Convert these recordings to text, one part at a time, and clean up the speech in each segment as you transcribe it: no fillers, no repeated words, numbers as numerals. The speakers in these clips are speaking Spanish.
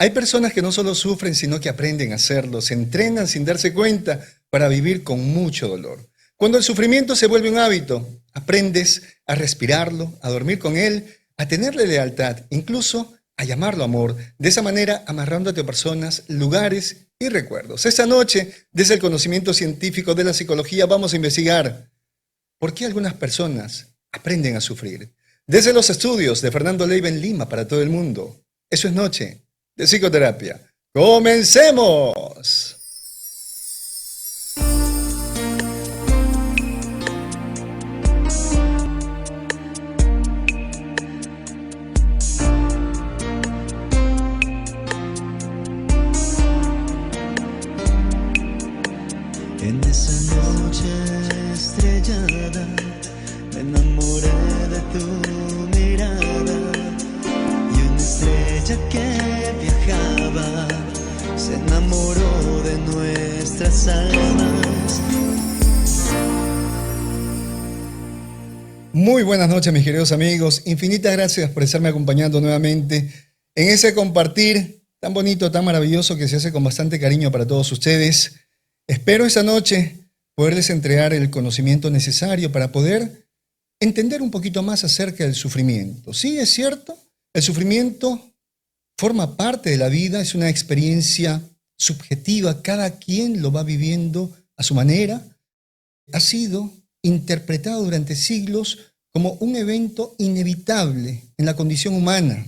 Hay personas que no solo sufren, sino que aprenden a hacerlo, se entrenan sin darse cuenta para vivir con mucho dolor. Cuando el sufrimiento se vuelve un hábito, aprendes a respirarlo, a dormir con él, a tenerle lealtad, incluso a llamarlo amor, de esa manera amarrándote a personas, lugares y recuerdos. Esta noche, desde el conocimiento científico de la psicología, vamos a investigar por qué algunas personas aprenden a sufrir. Desde los estudios de Fernando Leiva en Lima para todo el mundo. Eso es Noche de Psicoterapia. ¡Comencemos! En esa noche estrellada me enamoré de tu mirada y una estrella que viajaba se enamoró de nuestras almas. Muy buenas noches, mis queridos amigos. Infinitas gracias por estarme acompañando nuevamente en ese compartir tan bonito, tan maravilloso que se hace con bastante cariño para todos ustedes. Espero esta noche poderles entregar el conocimiento necesario para poder entender un poquito más acerca del sufrimiento. Sí, es cierto, el sufrimiento forma parte de la vida, es una experiencia subjetiva, cada quien lo va viviendo a su manera. Ha sido interpretado durante siglos como un evento inevitable en la condición humana,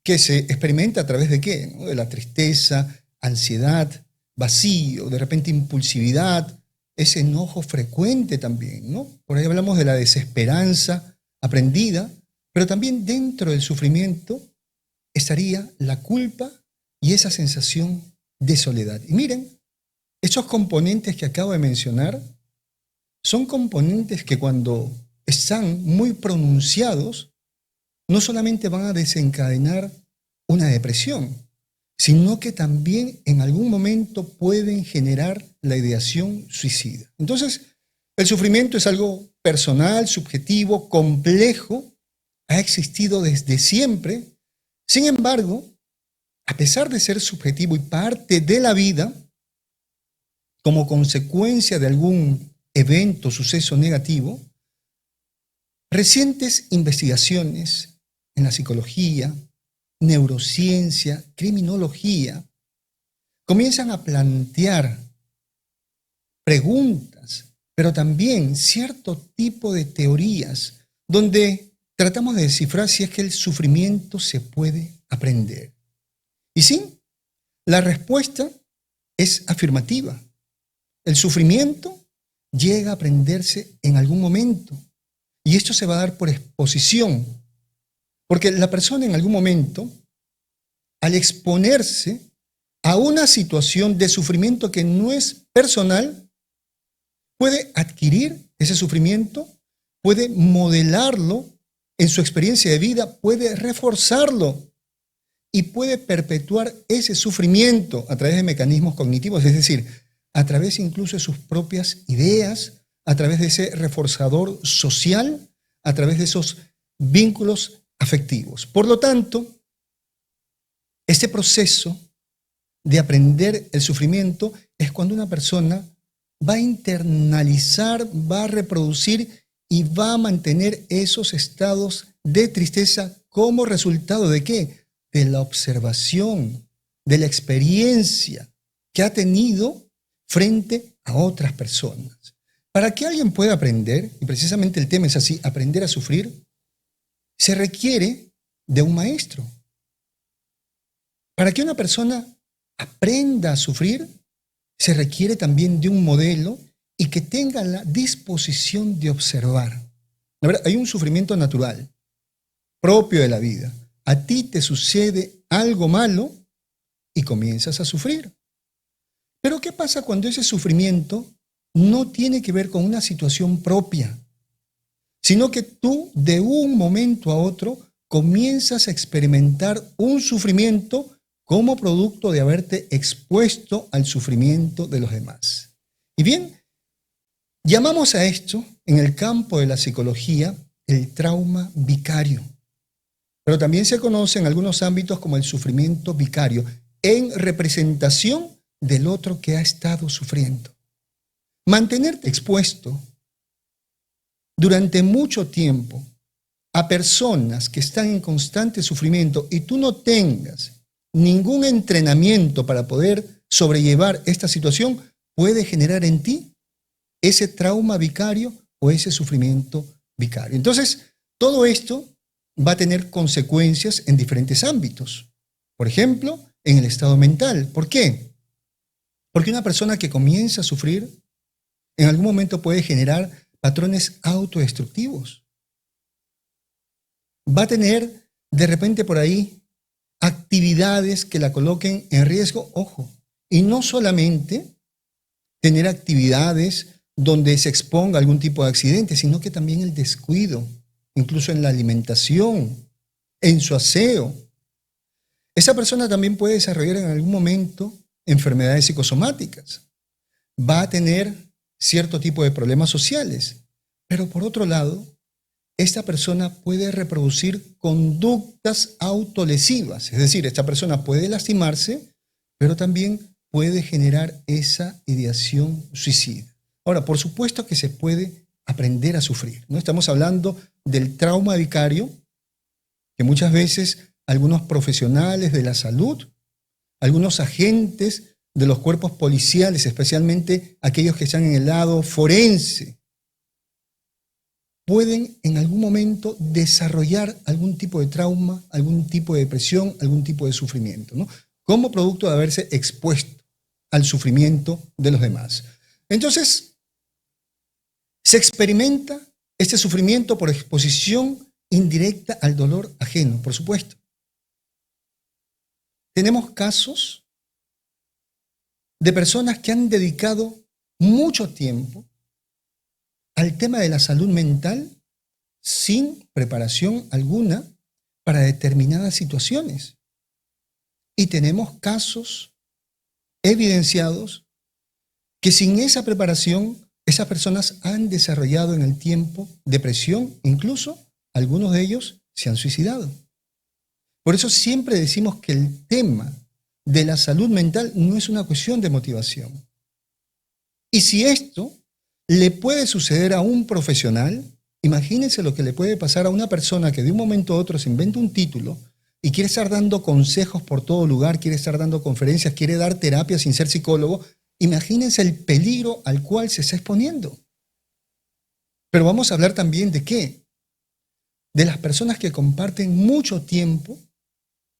que se experimenta a través de ¿qué? ¿No? De la tristeza, ansiedad, vacío, de repente impulsividad, ese enojo frecuente también, ¿no? Por ahí hablamos de la desesperanza aprendida, pero también dentro del sufrimiento estaría la culpa y esa sensación de soledad. Y miren, esos componentes que acabo de mencionar son componentes que cuando están muy pronunciados, no solamente van a desencadenar una depresión, sino que también en algún momento pueden generar la ideación suicida. Entonces, el sufrimiento es algo personal, subjetivo, complejo, ha existido desde siempre. Sin embargo, a pesar de ser subjetivo y parte de la vida, como consecuencia de algún evento, suceso negativo, recientes investigaciones en la psicología, neurociencia, criminología, comienzan a plantear preguntas, pero también cierto tipo de teorías donde tratamos de descifrar si es que el sufrimiento se puede aprender. Y sí, la respuesta es afirmativa. El sufrimiento llega a aprenderse en algún momento y esto se va a dar por exposición. Porque la persona en algún momento, al exponerse a una situación de sufrimiento que no es personal, puede adquirir ese sufrimiento, puede modelarlo en su experiencia de vida, puede reforzarlo y puede perpetuar ese sufrimiento a través de mecanismos cognitivos, es decir, a través incluso de sus propias ideas, a través de ese reforzador social, a través de esos vínculos afectivos. Por lo tanto, este proceso de aprender el sufrimiento es cuando una persona va a internalizar, va a reproducir y va a mantener esos estados de tristeza como resultado ¿de qué? De la observación, de la experiencia que ha tenido frente a otras personas. Para que alguien pueda aprender, y precisamente el tema es así, aprender a sufrir, se requiere de un maestro. Para que una persona aprenda a sufrir, se requiere también de un modelo y que tenga la disposición de observar. A ver, hay un sufrimiento natural, propio de la vida. A ti te sucede algo malo y comienzas a sufrir. Pero ¿qué pasa cuando ese sufrimiento no tiene que ver con una situación propia, sino que tú de un momento a otro comienzas a experimentar un sufrimiento como producto de haberte expuesto al sufrimiento de los demás? Y bien, llamamos a esto, en el campo de la psicología, el trauma vicario. pero también se conoce en algunos ámbitos como el sufrimiento vicario, en representación del otro que ha estado sufriendo. Mantenerte expuesto durante mucho tiempo a personas que están en constante sufrimiento y tú no tengas ningún entrenamiento para poder sobrellevar esta situación, puede generar en ti ese trauma vicario o ese sufrimiento vicario. Entonces, todo esto va a tener consecuencias en diferentes ámbitos. Por ejemplo, en el estado mental. ¿Por qué? Porque una persona que comienza a sufrir en algún momento puede generar patrones autodestructivos. Va a tener de repente por ahí actividades que la coloquen en riesgo, ojo, y no solamente tener actividades donde se exponga a algún tipo de accidente, sino que también el descuido, incluso en la alimentación, en su aseo. Esa persona también puede desarrollar en algún momento enfermedades psicosomáticas. Va a tener cierto tipo de problemas sociales, pero por otro lado, esta persona puede reproducir conductas autolesivas, es decir, esta persona puede lastimarse, pero también puede generar esa ideación suicida. Ahora, por supuesto que se puede aprender a sufrir, ¿no? Estamos hablando del trauma vicario, que muchas veces algunos profesionales de la salud, algunos agentes de los cuerpos policiales, especialmente aquellos que están en el lado forense, pueden en algún momento desarrollar algún tipo de trauma, algún tipo de depresión, algún tipo de sufrimiento, ¿no? Como producto de haberse expuesto al sufrimiento de los demás. Entonces, se experimenta este sufrimiento por exposición indirecta al dolor ajeno, por supuesto. Tenemos casos de personas que han dedicado mucho tiempo al tema de la salud mental sin preparación alguna para determinadas situaciones. Y tenemos casos evidenciados que sin esa preparación, esas personas han desarrollado en el tiempo depresión, incluso algunos de ellos se han suicidado. Por eso siempre decimos que el tema de la salud mental no es una cuestión de motivación. Y si esto le puede suceder a un profesional, imagínense lo que le puede pasar a una persona que de un momento a otro se inventa un título y quiere estar dando consejos por todo lugar, quiere estar dando conferencias, quiere dar terapia sin ser psicólogo. Imagínense el peligro al cual se está exponiendo. Pero vamos a hablar también de qué? De las personas que comparten mucho tiempo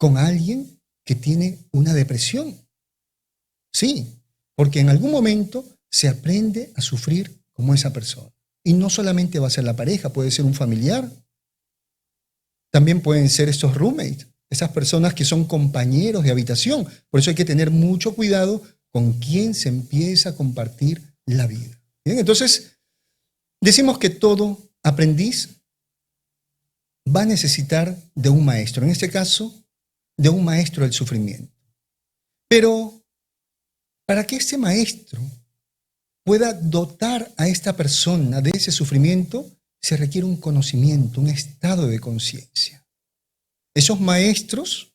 con alguien que tiene una depresión. Sí, porque en algún momento se aprende a sufrir como esa persona. Y no solamente va a ser la pareja, puede ser un familiar. También pueden ser estos roommates, esas personas que son compañeros de habitación. Por eso hay que tener mucho cuidado con quién se empieza a compartir la vida. Bien, entonces, decimos que todo aprendiz va a necesitar de un maestro. En este caso, de un maestro del sufrimiento. Pero para que este maestro pueda dotar a esta persona de ese sufrimiento, se requiere un conocimiento, un estado de conciencia. Esos maestros,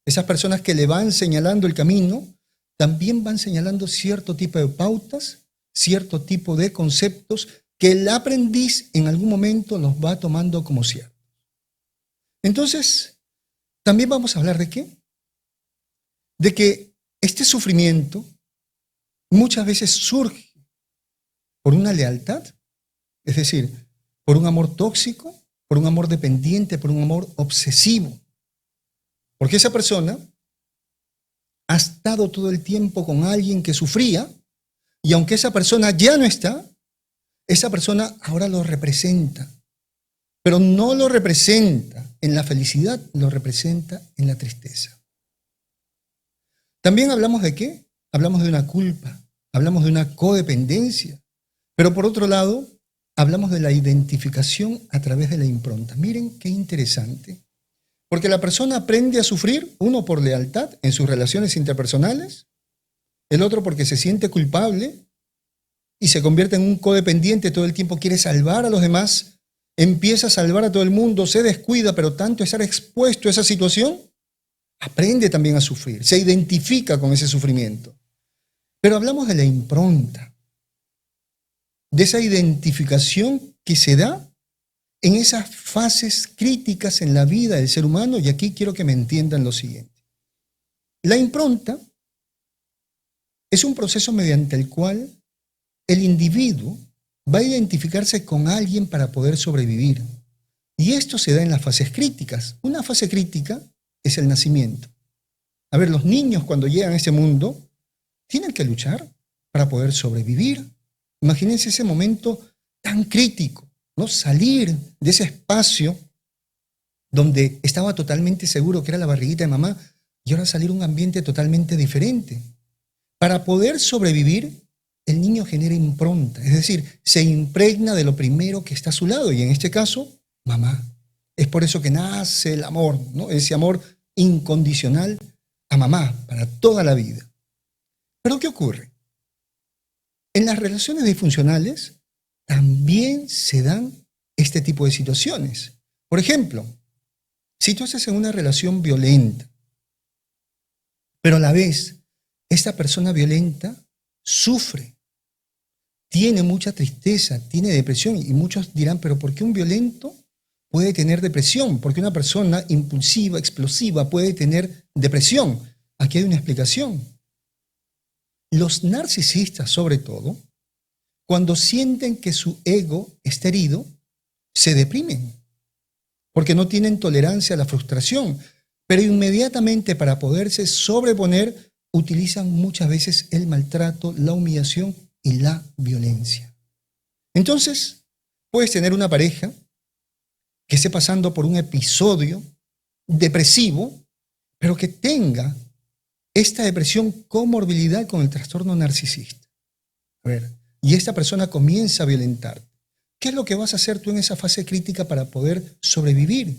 esas personas que le van señalando el camino, también van señalando cierto tipo de pautas, cierto tipo de conceptos que el aprendiz en algún momento los va tomando como ciertos. Entonces, también vamos a hablar de qué? De que este sufrimiento muchas veces surge por una lealtad, es decir, por un amor tóxico, por un amor dependiente, por un amor obsesivo. Porque esa persona ha estado todo el tiempo con alguien que sufría y aunque esa persona ya no está, esa persona ahora lo representa. Pero no lo representa en la felicidad, lo representa en la tristeza. También hablamos de qué? Hablamos de una culpa, hablamos de una codependencia. Pero por otro lado, hablamos de la identificación a través de la impronta. Miren qué interesante. Porque la persona aprende a sufrir, uno por lealtad en sus relaciones interpersonales, el otro porque se siente culpable y se convierte en un codependiente, todo el tiempo quiere salvar a los demás empieza a salvar a todo el mundo, se descuida, pero tanto estar expuesto a esa situación, aprende también a sufrir, se identifica con ese sufrimiento. Pero hablamos de la impronta, de esa identificación que se da en esas fases críticas en la vida del ser humano, y aquí quiero que me entiendan lo siguiente. La impronta es un proceso mediante el cual el individuo va a identificarse con alguien para poder sobrevivir. Y esto se da en las fases críticas. Una fase crítica es el nacimiento. A ver, los niños cuando llegan a este mundo tienen que luchar para poder sobrevivir. Imagínense ese momento tan crítico, ¿no? Salir de ese espacio donde estaba totalmente seguro que era la barriguita de mamá y ahora salir a un ambiente totalmente diferente. Para poder sobrevivir, el niño genera impronta, es decir, se impregna de lo primero que está a su lado, y en este caso, mamá. Es por eso que nace el amor, ¿no? Ese amor incondicional a mamá para toda la vida. Pero ¿qué ocurre? En las relaciones disfuncionales también se dan este tipo de situaciones. Por ejemplo, si tú estás en una relación violenta, pero a la vez esta persona violenta sufre, tiene mucha tristeza, tiene depresión, y muchos dirán, pero ¿por qué un violento puede tener depresión? ¿Por qué una persona impulsiva, explosiva puede tener depresión? Aquí hay una explicación. Los narcisistas, sobre todo, cuando sienten que su ego está herido, se deprimen, porque no tienen tolerancia a la frustración, pero inmediatamente para poderse sobreponer, utilizan muchas veces el maltrato, la humillación y la violencia. Entonces, puedes tener una pareja que esté pasando por un episodio depresivo, pero que tenga esta depresión comorbilidad con el trastorno narcisista. A ver, y esta persona comienza a violentar. ¿Qué es lo que vas a hacer tú en esa fase crítica para poder sobrevivir?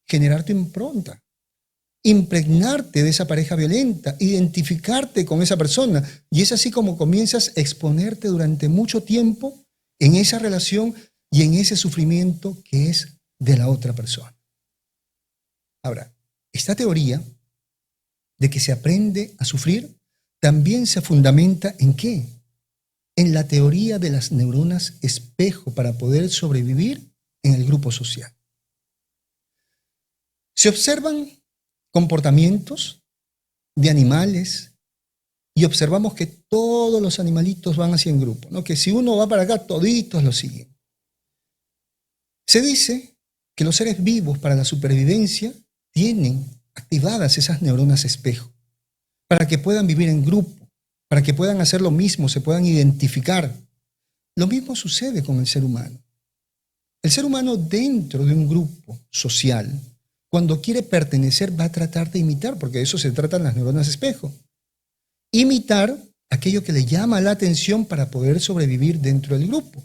Generar tu impronta, impregnarte de esa pareja violenta, identificarte con esa persona, y es así como comienzas a exponerte durante mucho tiempo en esa relación y en ese sufrimiento que es de la otra persona. Ahora, esta teoría de que se aprende a sufrir también se fundamenta ¿en qué? En la teoría de las neuronas espejo para poder sobrevivir en el grupo social. Se observan comportamientos de animales y observamos que todos los animalitos van así en grupo, ¿no? Que si uno va para acá, toditos lo siguen. Se dice que los seres vivos para la supervivencia tienen activadas esas neuronas espejo para que puedan vivir en grupo, para que puedan hacer lo mismo, se puedan identificar. Lo mismo sucede con el ser humano. El ser humano dentro de un grupo social, cuando quiere pertenecer, va a tratar de imitar, porque de eso se tratan las neuronas espejo. Imitar aquello que le llama la atención para poder sobrevivir dentro del grupo.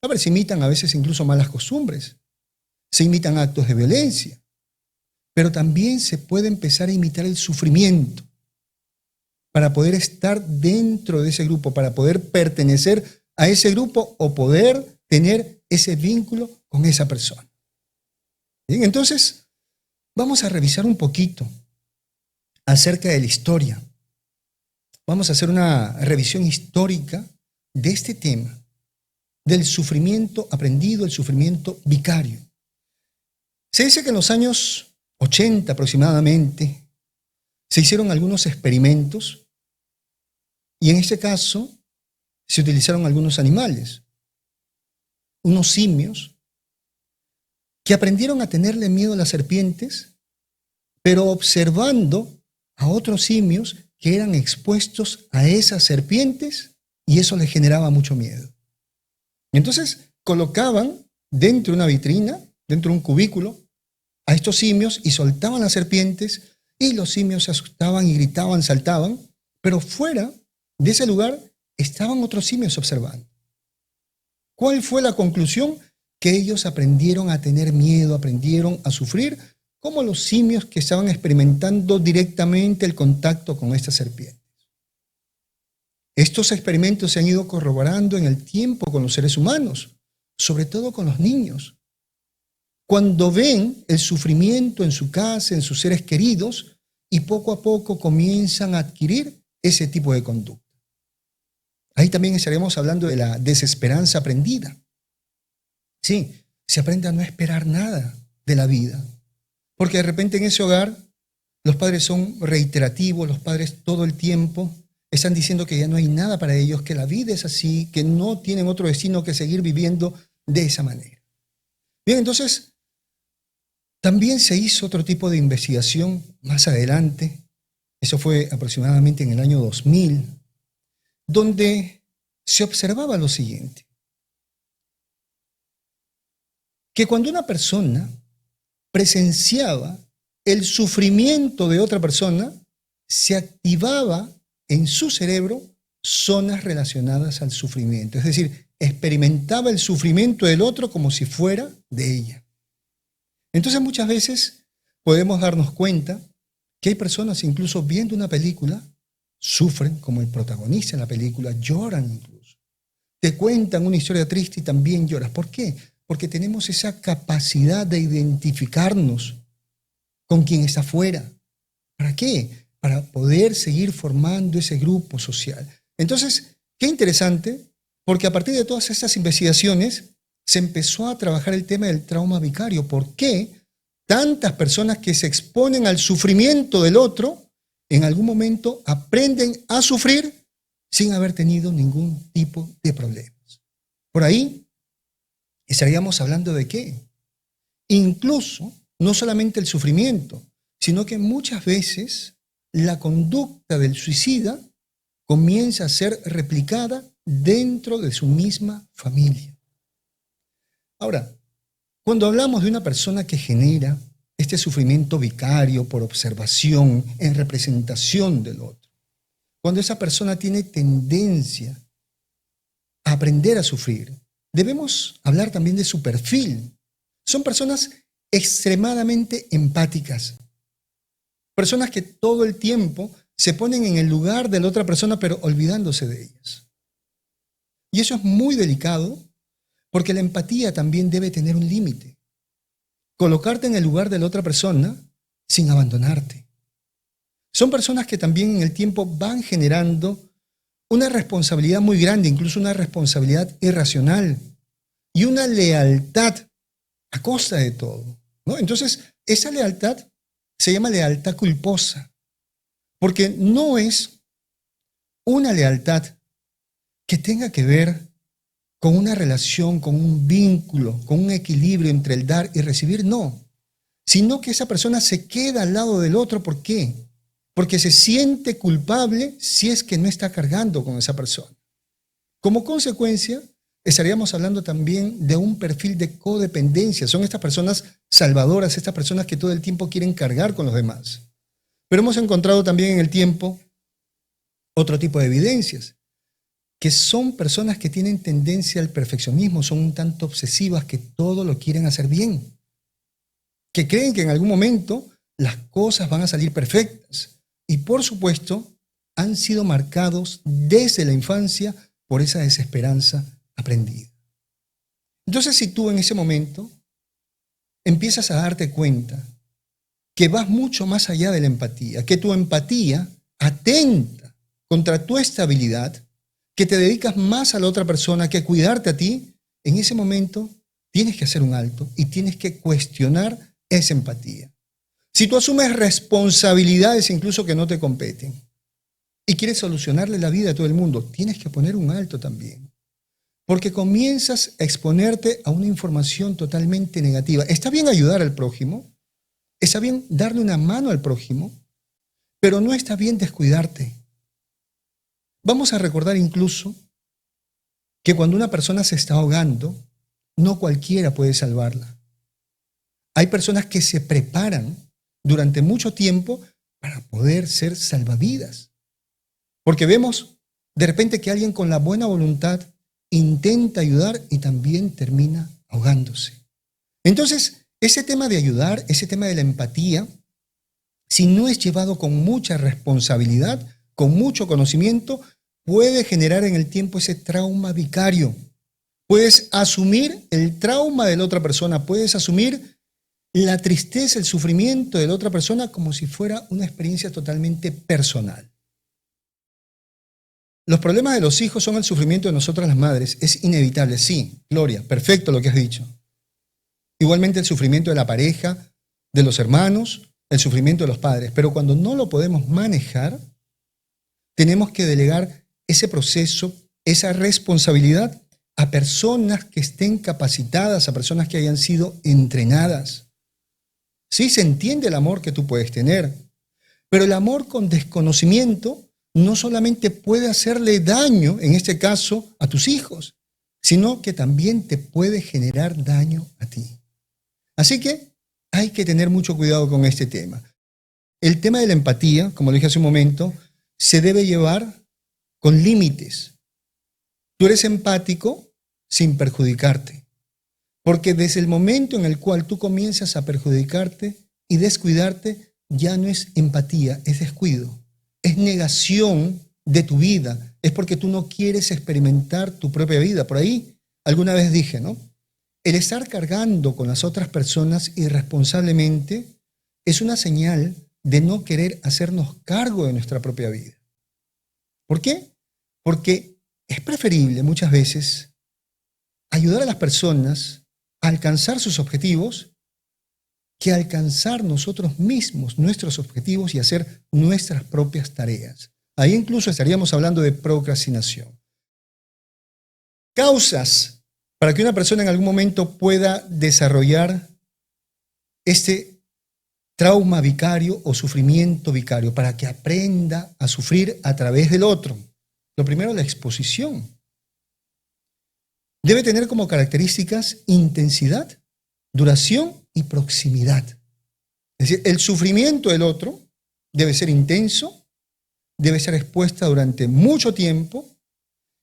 A ver, se imitan a veces incluso malas costumbres, se imitan actos de violencia, pero también se puede empezar a imitar el sufrimiento para poder estar dentro de ese grupo, para poder pertenecer a ese grupo o poder tener ese vínculo con esa persona. Bien, entonces, vamos a revisar un poquito acerca de la historia. Vamos a hacer una revisión histórica de este tema, del sufrimiento aprendido, el sufrimiento vicario. Se dice que en los años 80 aproximadamente se hicieron algunos experimentos y en este caso se utilizaron algunos animales, unos simios que aprendieron a tenerle miedo a las serpientes, pero observando a otros simios que eran expuestos a esas serpientes y eso les generaba mucho miedo. Entonces colocaban dentro de una vitrina, dentro de un cubículo, a estos simios y soltaban las serpientes y los simios se asustaban y gritaban, saltaban, pero fuera de ese lugar estaban otros simios observando. ¿Cuál fue la conclusión? Que ellos aprendieron a tener miedo, aprendieron a sufrir, como los simios que estaban experimentando directamente el contacto con estas serpientes. Estos experimentos se han ido corroborando en el tiempo con los seres humanos. sobre todo con los niños. Cuando ven el sufrimiento en su casa, en sus seres queridos, y poco a poco comienzan a adquirir ese tipo de conducta. Ahí también estaremos hablando de la desesperanza aprendida. Sí, se aprende a no esperar nada de la vida, porque de repente en ese hogar los padres son reiterativos, los padres todo el tiempo están diciendo que ya no hay nada para ellos, que la vida es así, que no tienen otro destino que seguir viviendo de esa manera. Bien, entonces, también se hizo otro tipo de investigación más adelante, eso fue aproximadamente en el año 2000, donde se observaba lo siguiente, que cuando una persona presenciaba el sufrimiento de otra persona, se activaba en su cerebro zonas relacionadas al sufrimiento. Es decir, experimentaba el sufrimiento del otro como si fuera de ella. Entonces muchas veces podemos darnos cuenta que hay personas incluso viendo una película, sufren como el protagonista en la película, lloran incluso. Te cuentan una historia triste y también lloras. ¿Por qué? Porque tenemos esa capacidad de identificarnos con quien está afuera. ¿Para qué? Para poder seguir formando ese grupo social. Entonces, qué interesante, porque a partir de todas estas investigaciones se empezó a trabajar el tema del trauma vicario. ¿Por qué tantas personas que se exponen al sufrimiento del otro en algún momento aprenden a sufrir sin haber tenido ningún tipo de problemas? Por ahí estaríamos hablando de qué. Incluso, no solamente el sufrimiento, sino que muchas veces la conducta del suicida comienza a ser replicada dentro de su misma familia. Ahora, cuando hablamos de una persona que genera este sufrimiento vicario por observación en representación del otro, cuando esa persona tiene tendencia a aprender a sufrir, debemos hablar también de su perfil. Son personas extremadamente empáticas, personas que todo el tiempo se ponen en el lugar de la otra persona, pero olvidándose de ellas. Y eso es muy delicado, porque la empatía también debe tener un límite. Colocarte en el lugar de la otra persona sin abandonarte. Son personas que también en el tiempo van generando una responsabilidad muy grande, incluso una responsabilidad irracional y una lealtad a costa de todo, ¿no? Entonces, esa lealtad se llama lealtad culposa, porque no es una lealtad que tenga que ver con una relación, con un vínculo, con un equilibrio entre el dar y recibir, no. Sino que esa persona se queda al lado del otro. ¿Por qué? Porque se siente culpable si es que no está cargando con esa persona. Como consecuencia, estaríamos hablando también de un perfil de codependencia. Son estas personas salvadoras, estas personas que todo el tiempo quieren cargar con los demás. Pero hemos encontrado también en el tiempo otro tipo de evidencias, que son personas que tienen tendencia al perfeccionismo, son un tanto obsesivas, que todo lo quieren hacer bien, que creen que en algún momento las cosas van a salir perfectas y, por supuesto, han sido marcados desde la infancia por esa desesperanza aprendida. Entonces, si tú en ese momento empiezas a darte cuenta que vas mucho más allá de la empatía, que tu empatía atenta contra tu estabilidad, que te dedicas más a la otra persona que a cuidarte a ti, en ese momento tienes que hacer un alto y tienes que cuestionar esa empatía. Si tú asumes responsabilidades incluso que no te competen y quieres solucionarle la vida a todo el mundo, tienes que poner un alto también. Porque comienzas a exponerte a una información totalmente negativa. Está bien ayudar al prójimo, está bien darle una mano al prójimo, pero no está bien descuidarte. Vamos a recordar incluso que cuando una persona se está ahogando, no cualquiera puede salvarla. Hay personas que se preparan durante mucho tiempo para poder ser salvavidas. Porque vemos de repente que alguien con la buena voluntad intenta ayudar y también termina ahogándose. Entonces, ese tema de ayudar, ese tema de la empatía, si no es llevado con mucha responsabilidad, con mucho conocimiento, puede generar en el tiempo ese trauma vicario. Puedes asumir el trauma de la otra persona, puedes asumir la tristeza, el sufrimiento de la otra persona como si fuera una experiencia totalmente personal. Los problemas de los hijos son el sufrimiento de nosotras las madres. Es inevitable, sí, Gloria, perfecto lo que has dicho. Igualmente el sufrimiento de la pareja, de los hermanos, el sufrimiento de los padres. Pero cuando no lo podemos manejar, tenemos que delegar ese proceso, esa responsabilidad a personas que estén capacitadas, a personas que hayan sido entrenadas. Sí, se entiende el amor que tú puedes tener, pero el amor con desconocimiento no solamente puede hacerle daño, en este caso, a tus hijos, sino que también te puede generar daño a ti. Así que hay que tener mucho cuidado con este tema. El tema de la empatía, como lo dije hace un momento, se debe llevar con límites. Tú eres empático sin perjudicarte, porque desde el momento en el cual tú comienzas a perjudicarte y descuidarte, ya no es empatía, es descuido. Es negación de tu vida, es porque tú no quieres experimentar tu propia vida. Por ahí alguna vez dije, ¿no? El estar cargando con las otras personas irresponsablemente es una señal de no querer hacernos cargo de nuestra propia vida. ¿Por qué? Porque es preferible muchas veces ayudar a las personas a alcanzar sus objetivos que alcanzar nosotros mismos nuestros objetivos y hacer nuestras propias tareas. Ahí incluso estaríamos hablando de procrastinación. Causas para que una persona en algún momento pueda desarrollar este trauma vicario o sufrimiento vicario, para que aprenda a sufrir a través del otro. Lo primero, la exposición. Debe tener como características intensidad, duración y proximidad. Es decir, el sufrimiento del otro debe ser intenso, debe ser expuesta durante mucho tiempo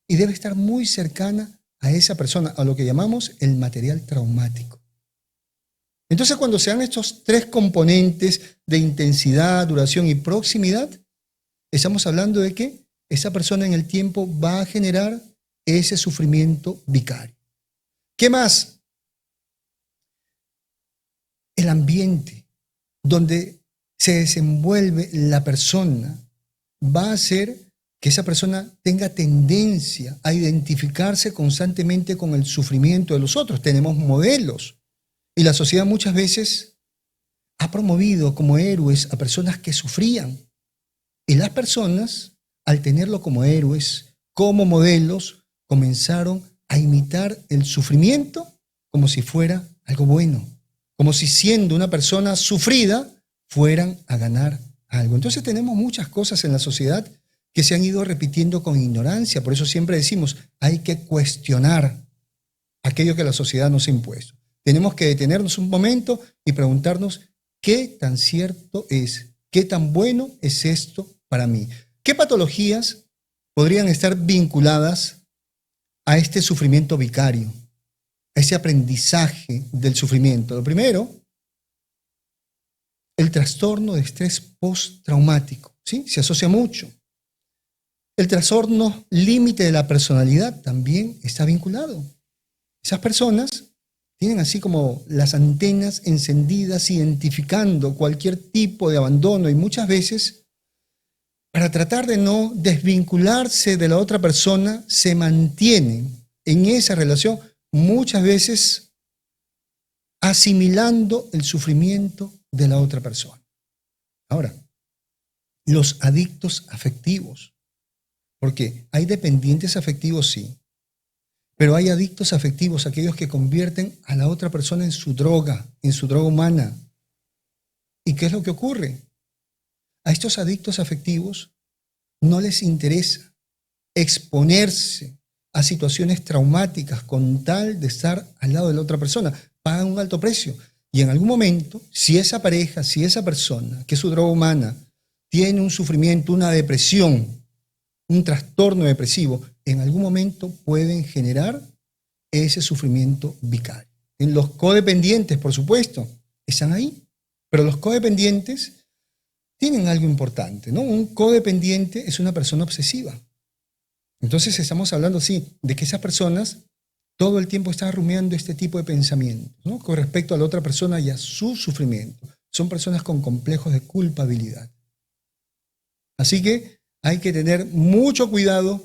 y debe estar muy cercana a esa persona, a lo que llamamos el material traumático. Entonces, cuando se dan estos tres componentes de intensidad, duración y proximidad, estamos hablando de que esa persona en el tiempo va a generar ese sufrimiento vicario. ¿Qué más? El ambiente donde se desenvuelve la persona va a hacer que esa persona tenga tendencia a identificarse constantemente con el sufrimiento de los otros. Tenemos modelos y la sociedad muchas veces ha promovido como héroes a personas que sufrían. Y las personas, al tenerlo como héroes, como modelos, comenzaron a imitar el sufrimiento como si fuera algo bueno, como si siendo una persona sufrida fueran a ganar algo. Entonces tenemos muchas cosas en la sociedad que se han ido repitiendo con ignorancia. Por eso siempre decimos, hay que cuestionar aquello que la sociedad nos ha impuesto. Tenemos que detenernos un momento y preguntarnos qué tan cierto es, qué tan bueno es esto para mí. ¿Qué patologías podrían estar vinculadas a este sufrimiento vicario, a ese aprendizaje del sufrimiento? Lo primero, el trastorno de estrés postraumático, ¿sí? Se asocia mucho. El trastorno límite de la personalidad también está vinculado. Esas personas tienen así como las antenas encendidas, identificando cualquier tipo de abandono y muchas veces, para tratar de no desvincularse de la otra persona, se mantienen en esa relación, muchas veces asimilando el sufrimiento de la otra persona. Ahora, los adictos afectivos, porque hay dependientes afectivos, sí, pero hay adictos afectivos, aquellos que convierten a la otra persona en su droga humana. ¿Y qué es lo que ocurre? A estos adictos afectivos no les interesa exponerse a situaciones traumáticas con tal de estar al lado de la otra persona. Pagan un alto precio. Y en algún momento, si esa pareja, si esa persona, que es su droga humana, tiene un sufrimiento, una depresión, un trastorno depresivo, en algún momento pueden generar ese sufrimiento vicario. En los codependientes, por supuesto, están ahí. Pero los codependientes tienen algo importante, ¿no? Un codependiente es una persona obsesiva. Entonces estamos hablando, sí, de que esas personas todo el tiempo está rumiando este tipo de pensamientos, ¿no? Con respecto a la otra persona y a su sufrimiento. Son personas con complejos de culpabilidad. Así que hay que tener mucho cuidado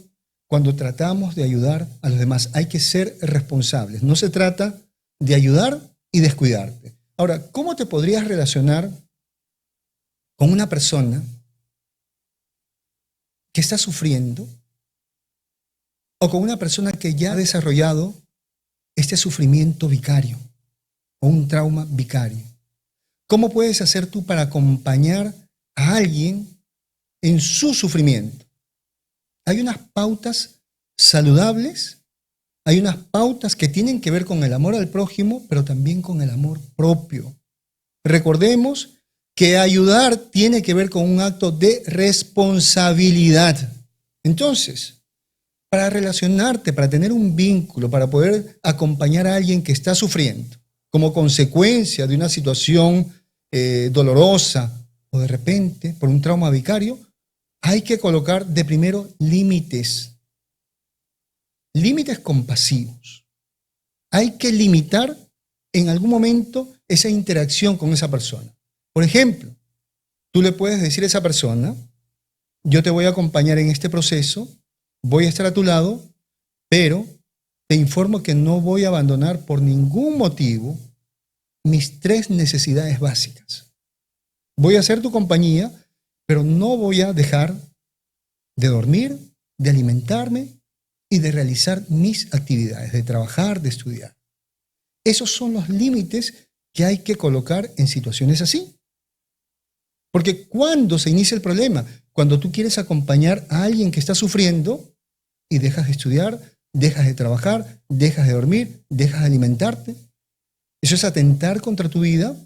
cuando tratamos de ayudar a los demás. Hay que ser responsables. No se trata de ayudar y descuidarte. Ahora, ¿cómo te podrías relacionar con una persona que está sufriendo o con una persona que ya ha desarrollado este sufrimiento vicario o un trauma vicario? ¿Cómo puedes hacer tú para acompañar a alguien en su sufrimiento? Hay unas pautas saludables, hay unas pautas que tienen que ver con el amor al prójimo, pero también con el amor propio. Recordemos que ayudar tiene que ver con un acto de responsabilidad. Entonces, para relacionarte, para tener un vínculo, para poder acompañar a alguien que está sufriendo como consecuencia de una situación dolorosa o de repente por un trauma vicario, hay que colocar de primero límites compasivos. Hay que limitar en algún momento esa interacción con esa persona. Por ejemplo, tú le puedes decir a esa persona, yo te voy a acompañar en este proceso, voy a estar a tu lado, pero te informo que no voy a abandonar por ningún motivo mis 3 necesidades básicas. Voy a ser tu compañía, pero no voy a dejar de dormir, de alimentarme y de realizar mis actividades, de trabajar, de estudiar. Esos son los límites que hay que colocar en situaciones así. Porque cuando se inicia el problema, cuando tú quieres acompañar a alguien que está sufriendo y dejas de estudiar, dejas de trabajar, dejas de dormir, dejas de alimentarte, eso es atentar contra tu vida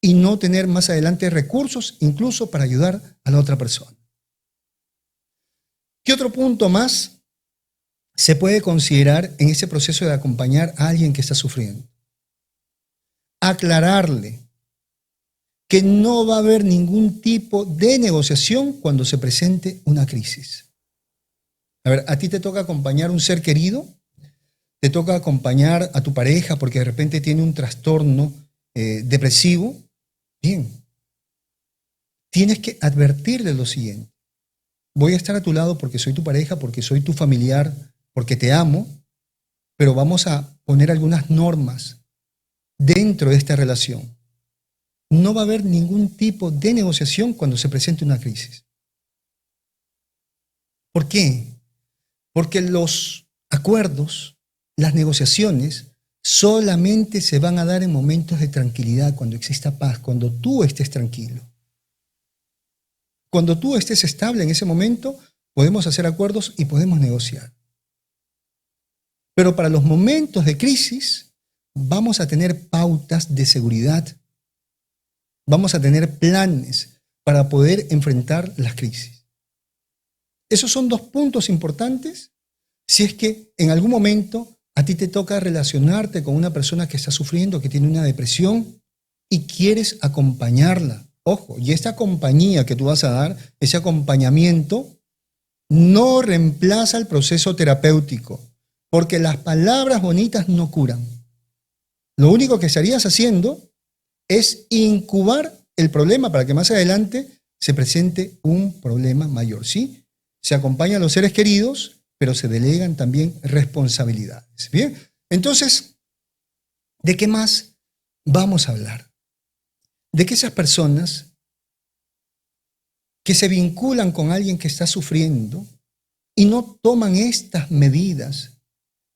y no tener más adelante recursos incluso para ayudar a la otra persona. ¿Qué otro punto más se puede considerar en ese proceso de acompañar a alguien que está sufriendo? Aclararle que no va a haber ningún tipo de negociación cuando se presente una crisis. A ver, a ti te toca acompañar a un ser querido, te toca acompañar a tu pareja porque de repente tiene un trastorno depresivo. Bien, tienes que advertirle lo siguiente. Voy a estar a tu lado porque soy tu pareja, porque soy tu familiar, porque te amo, pero vamos a poner algunas normas dentro de esta relación. No va a haber ningún tipo de negociación cuando se presente una crisis. ¿Por qué? Porque los acuerdos, las negociaciones, solamente se van a dar en momentos de tranquilidad, cuando exista paz, cuando tú estés tranquilo. Cuando tú estés estable en ese momento, podemos hacer acuerdos y podemos negociar. Pero para los momentos de crisis, vamos a tener pautas de seguridad. Vamos a tener planes para poder enfrentar las crisis. Esos son 2 puntos importantes si es que en algún momento a ti te toca relacionarte con una persona que está sufriendo, que tiene una depresión y quieres acompañarla. Ojo, y esta compañía que tú vas a dar, ese acompañamiento, no reemplaza el proceso terapéutico, porque las palabras bonitas no curan. Lo único que estarías haciendo es incubar el problema para que más adelante se presente un problema mayor, ¿sí? Se acompañan a los seres queridos, pero se delegan también responsabilidades. Bien, entonces, ¿de qué más vamos a hablar? De que esas personas que se vinculan con alguien que está sufriendo y no toman estas medidas,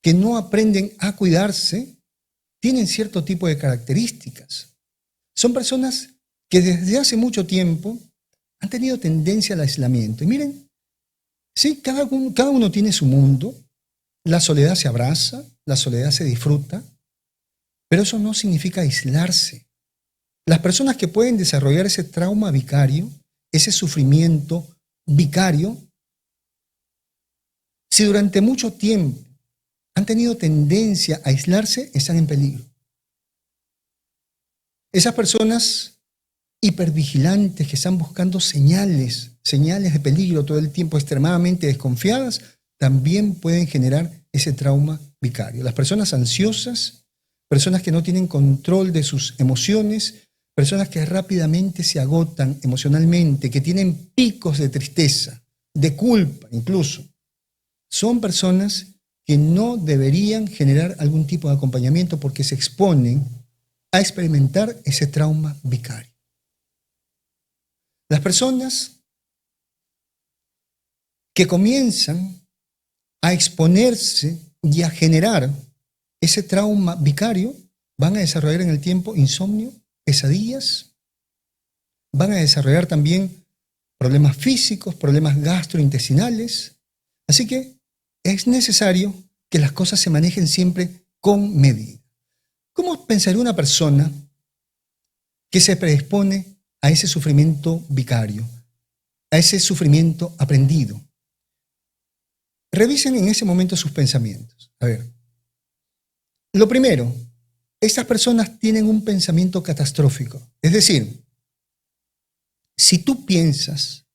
que no aprenden a cuidarse, tienen cierto tipo de características. Son personas que desde hace mucho tiempo han tenido tendencia al aislamiento. Y miren, sí, cada uno tiene su mundo, la soledad se abraza, la soledad se disfruta, pero eso no significa aislarse. Las personas que pueden desarrollar ese trauma vicario, ese sufrimiento vicario, si durante mucho tiempo han tenido tendencia a aislarse, están en peligro. Esas personas hipervigilantes que están buscando señales de peligro todo el tiempo, extremadamente desconfiadas, también pueden generar ese trauma vicario. Las personas ansiosas, personas que no tienen control de sus emociones, personas que rápidamente se agotan emocionalmente, que tienen picos de tristeza, de culpa incluso, son personas que no deberían generar algún tipo de acompañamiento porque se exponen a experimentar ese trauma vicario. Las personas que comienzan a exponerse y a generar ese trauma vicario van a desarrollar en el tiempo insomnio, pesadillas, van a desarrollar también problemas físicos, problemas gastrointestinales. Así que es necesario que las cosas se manejen siempre con medida. ¿Cómo pensaría una persona que se predispone a ese sufrimiento vicario, a ese sufrimiento aprendido? Revisen en ese momento sus pensamientos. A ver, lo primero, estas personas tienen un pensamiento catastrófico. Es decir, si tú piensas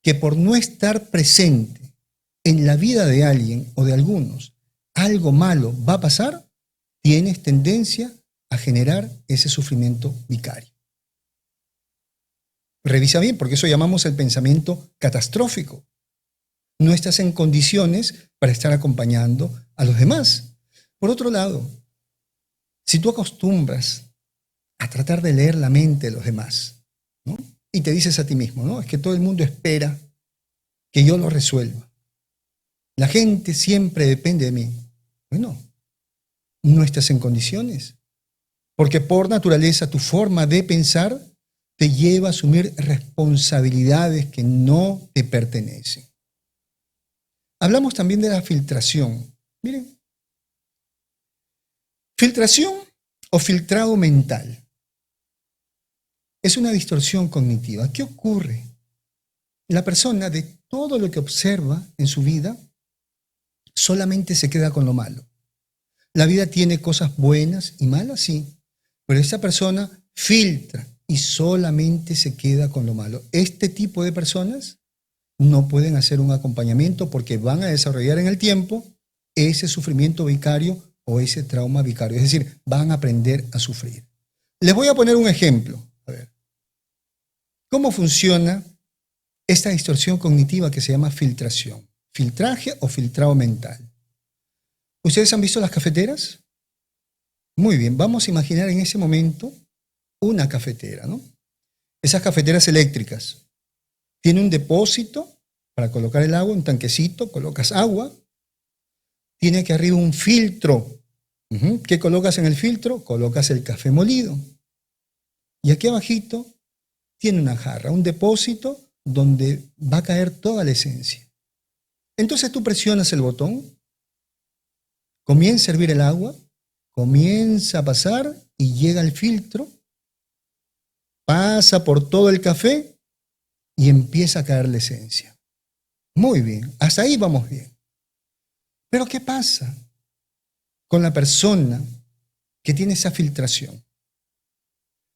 que por no estar presente en la vida de alguien o de algunos, algo malo va a pasar, tienes tendencia a generar ese sufrimiento vicario. Revisa bien, porque eso llamamos el pensamiento catastrófico. No estás en condiciones para estar acompañando a los demás. Por otro lado, si tú acostumbras a tratar de leer la mente de los demás, ¿no? Y te dices a ti mismo, ¿no? Es que todo el mundo espera que yo lo resuelva. La gente siempre depende de mí. Bueno, no estás en condiciones, porque por naturaleza tu forma de pensar te lleva a asumir responsabilidades que no te pertenecen. Hablamos también de la filtración. Miren, filtración o filtrado mental es una distorsión cognitiva. ¿Qué ocurre? La persona, de todo lo que observa en su vida, solamente se queda con lo malo. La vida tiene cosas buenas y malas, sí, pero esa persona filtra y solamente se queda con lo malo. Este tipo de personas no pueden hacer un acompañamiento porque van a desarrollar en el tiempo ese sufrimiento vicario o ese trauma vicario. Es decir, van a aprender a sufrir. Les voy a poner un ejemplo. A ver, ¿cómo funciona esta distorsión cognitiva que se llama filtración? Filtraje o filtrado mental. ¿Ustedes han visto las cafeteras? Muy bien, vamos a imaginar en ese momento una cafetera, ¿no? Esas cafeteras eléctricas. Tiene un depósito para colocar el agua, un tanquecito, colocas agua. Tiene aquí arriba un filtro. ¿Qué colocas en el filtro? Colocas el café molido. Y aquí abajito tiene una jarra, un depósito donde va a caer toda la esencia. Entonces tú presionas el botón, comienza a hervir el agua, comienza a pasar y llega al filtro, pasa por todo el café y empieza a caer la esencia. Muy bien, hasta ahí vamos bien. Pero ¿qué pasa con la persona que tiene esa filtración?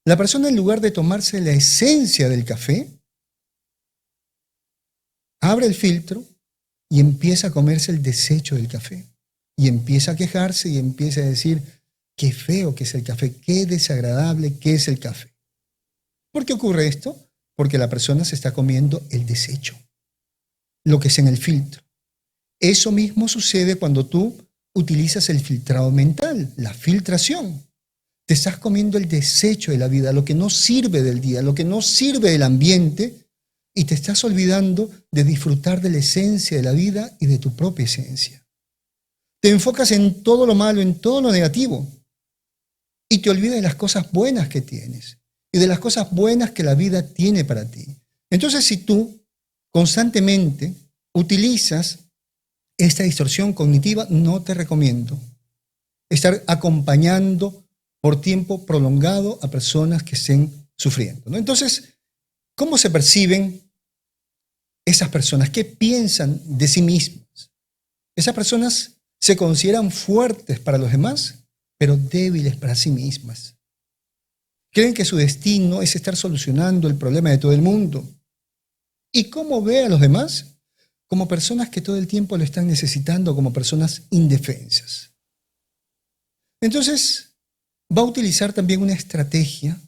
La persona, en lugar de tomarse la esencia del café, abre el filtro y empieza a comerse el desecho del café. Y empieza a quejarse y empieza a decir, qué feo que es el café, qué desagradable que es el café. ¿Por qué ocurre esto? Porque la persona se está comiendo el desecho, lo que es en el filtro. Eso mismo sucede cuando tú utilizas el filtrado mental, la filtración. Te estás comiendo el desecho de la vida, lo que no sirve del día, lo que no sirve del ambiente, y te estás olvidando de disfrutar de la esencia de la vida y de tu propia esencia. Te enfocas en todo lo malo, en todo lo negativo, y te olvidas de las cosas buenas que tienes y de las cosas buenas que la vida tiene para ti. Entonces, si tú constantemente utilizas esta distorsión cognitiva, no te recomiendo estar acompañando por tiempo prolongado a personas que estén sufriendo, ¿no? Entonces, ¿cómo se perciben esas personas? ¿Qué piensan de sí mismas? Esas personas se consideran fuertes para los demás, pero débiles para sí mismas. Creen que su destino es estar solucionando el problema de todo el mundo. ¿Y cómo ve a los demás? como personas que todo el tiempo lo están necesitando, como personas indefensas. Entonces, va a utilizar también una estrategia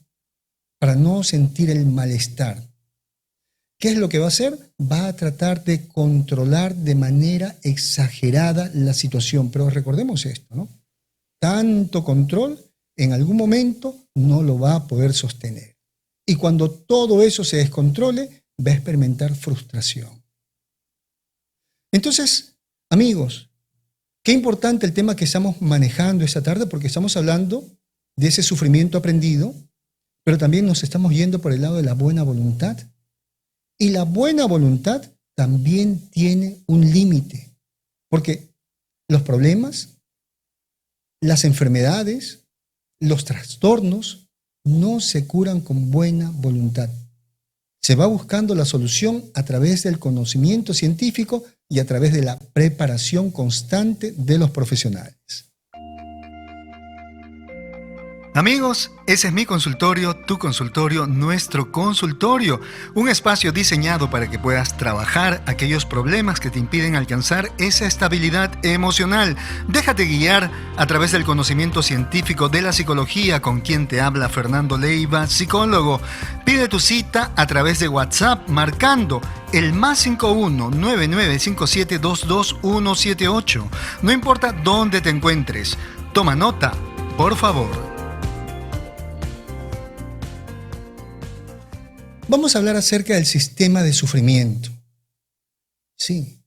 para no sentir el malestar. ¿Qué es lo que va a hacer? Va a tratar de controlar de manera exagerada la situación. Pero recordemos esto, ¿no? Tanto control en algún momento no lo va a poder sostener. Y cuando todo eso se descontrole, va a experimentar frustración. Entonces, amigos, qué importante el tema que estamos manejando esta tarde, porque estamos hablando de ese sufrimiento aprendido, pero también nos estamos yendo por el lado de la buena voluntad. Y la buena voluntad también tiene un límite, porque los problemas, las enfermedades, los trastornos no se curan con buena voluntad. Se va buscando la solución a través del conocimiento científico y a través de la preparación constante de los profesionales. Amigos, ese es mi consultorio, tu consultorio, nuestro consultorio. Un espacio diseñado para que puedas trabajar aquellos problemas que te impiden alcanzar esa estabilidad emocional. Déjate guiar a través del conocimiento científico de la psicología, con quien te habla Fernando Leiva, psicólogo. Pide tu cita a través de WhatsApp marcando el +51 9957 22178. No importa dónde te encuentres. Toma nota, por favor. Vamos a hablar acerca del sistema de sufrimiento. Sí,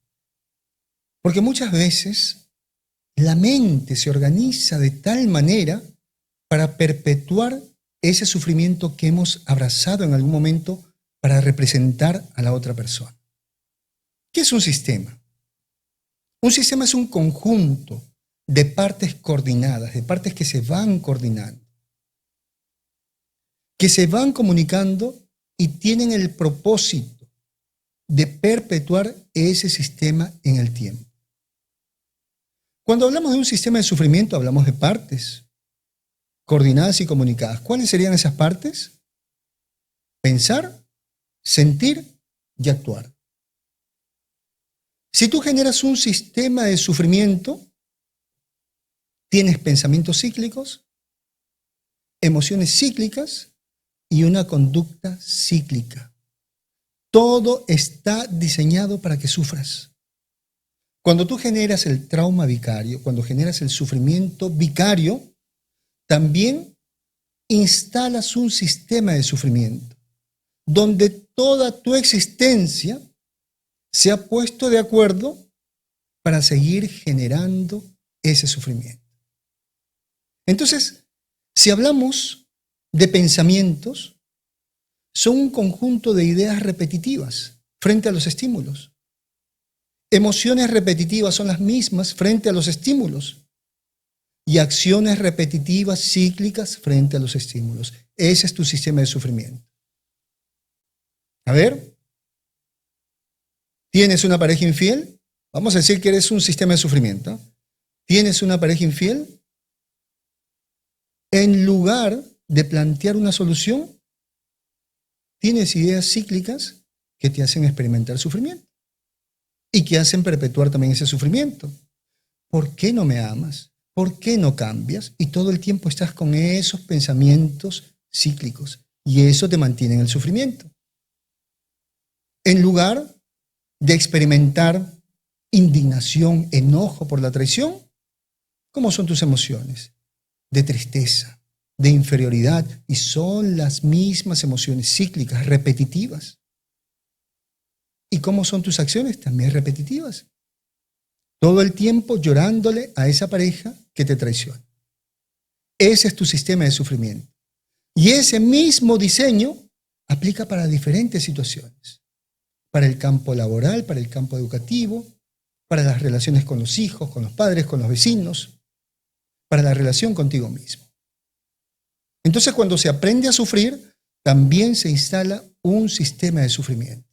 porque muchas veces la mente se organiza de tal manera para perpetuar ese sufrimiento que hemos abrazado en algún momento para representar a la otra persona. ¿Qué es un sistema? Un sistema es un conjunto de partes coordinadas, de partes que se van coordinando, que se van comunicando y tienen el propósito de perpetuar ese sistema en el tiempo. Cuando hablamos de un sistema de sufrimiento, hablamos de partes coordinadas y comunicadas. ¿Cuáles serían esas partes? Pensar, sentir y actuar. Si tú generas un sistema de sufrimiento, tienes pensamientos cíclicos, emociones cíclicas y una conducta cíclica. Todo está diseñado para que sufras. Cuando tú generas el trauma vicario, cuando generas el sufrimiento vicario, también instalas un sistema de sufrimiento, donde toda tu existencia se ha puesto de acuerdo para seguir generando ese sufrimiento. Entonces, si hablamos de pensamientos, son un conjunto de ideas repetitivas frente a los estímulos. Emociones repetitivas son las mismas frente a los estímulos. Y acciones repetitivas cíclicas frente a los estímulos. Ese es tu sistema de sufrimiento. A ver, ¿tienes una pareja infiel? Vamos a decir que eres un sistema de sufrimiento. ¿Tienes una pareja infiel? En lugar de plantear una solución, tienes ideas cíclicas que te hacen experimentar sufrimiento y que hacen perpetuar también ese sufrimiento. ¿Por qué no me amas? ¿Por qué no cambias? Y todo el tiempo estás con esos pensamientos cíclicos y eso te mantiene en el sufrimiento. En lugar de experimentar indignación, enojo por la traición, ¿cómo son tus emociones? De tristeza, de inferioridad, y son las mismas emociones cíclicas, repetitivas. ¿Y cómo son tus acciones? También repetitivas. Todo el tiempo llorándole a esa pareja que te traiciona. Ese es tu sistema de sufrimiento. Y ese mismo diseño aplica para diferentes situaciones. Para el campo laboral, para el campo educativo, para las relaciones con los hijos, con los padres, con los vecinos, para la relación contigo mismo. Entonces, cuando se aprende a sufrir, también se instala un sistema de sufrimiento.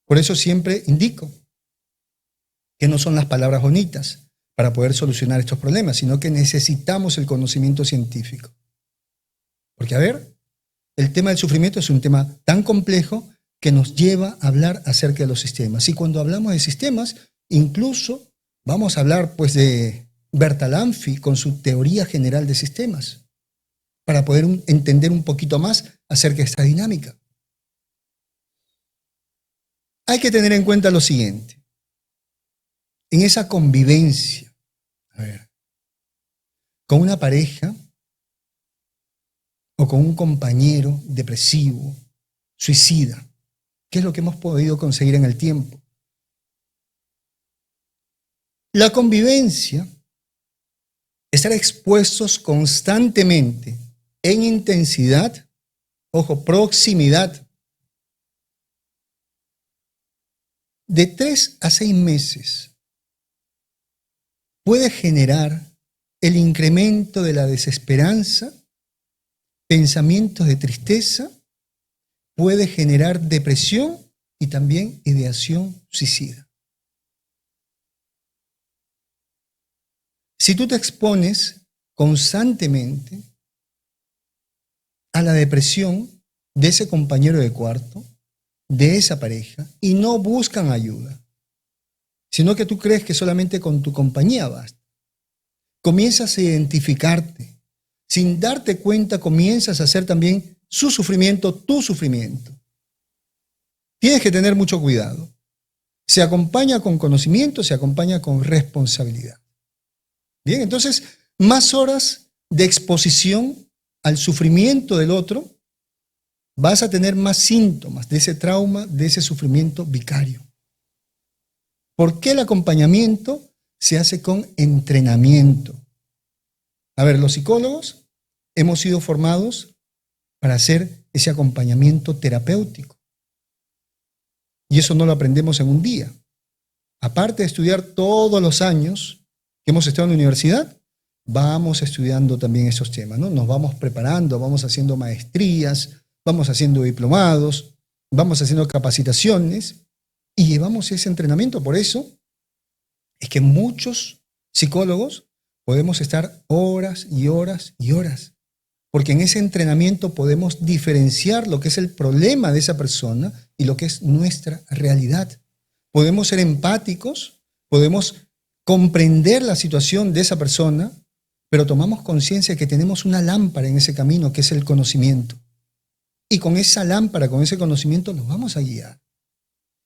Por eso siempre indico que no son las palabras bonitas para poder solucionar estos problemas, sino que necesitamos el conocimiento científico. Porque, a ver, el tema del sufrimiento es un tema tan complejo que nos lleva a hablar acerca de los sistemas. Y cuando hablamos de sistemas, incluso vamos a hablar pues de Bertalanffy con su teoría general de sistemas, para poder entender un poquito más acerca de esta dinámica. Hay que tener en cuenta lo siguiente. En esa convivencia, con una pareja o con un compañero depresivo, suicida, ¿qué es lo que hemos podido conseguir en el tiempo? La convivencia, estar expuestos constantemente en intensidad, ojo, proximidad, de 3 a 6 meses, puede generar el incremento de la desesperanza, pensamientos de tristeza, puede generar depresión y también ideación suicida. Si tú te expones constantemente a la depresión de ese compañero de cuarto, de esa pareja, y no buscan ayuda, sino que tú crees que solamente con tu compañía basta, comienzas a identificarte, sin darte cuenta comienzas a hacer también su sufrimiento, tu sufrimiento. Tienes que tener mucho cuidado. Se acompaña con conocimiento, se acompaña con responsabilidad. Bien, entonces, más horas de exposición al sufrimiento del otro, vas a tener más síntomas de ese trauma, de ese sufrimiento vicario. ¿Por qué el acompañamiento se hace con entrenamiento? A ver, los psicólogos hemos sido formados para hacer ese acompañamiento terapéutico. Y eso no lo aprendemos en un día. Aparte de estudiar todos los años que hemos estado en la universidad, vamos estudiando también esos temas, ¿no? Nos vamos preparando, vamos haciendo maestrías, vamos haciendo diplomados, vamos haciendo capacitaciones y llevamos ese entrenamiento. Por eso es que muchos psicólogos podemos estar horas y horas y horas, porque en ese entrenamiento podemos diferenciar lo que es el problema de esa persona y lo que es nuestra realidad. Podemos ser empáticos, podemos comprender la situación de esa persona, pero tomamos conciencia que tenemos una lámpara en ese camino que es el conocimiento. Y con esa lámpara, con ese conocimiento, nos vamos a guiar.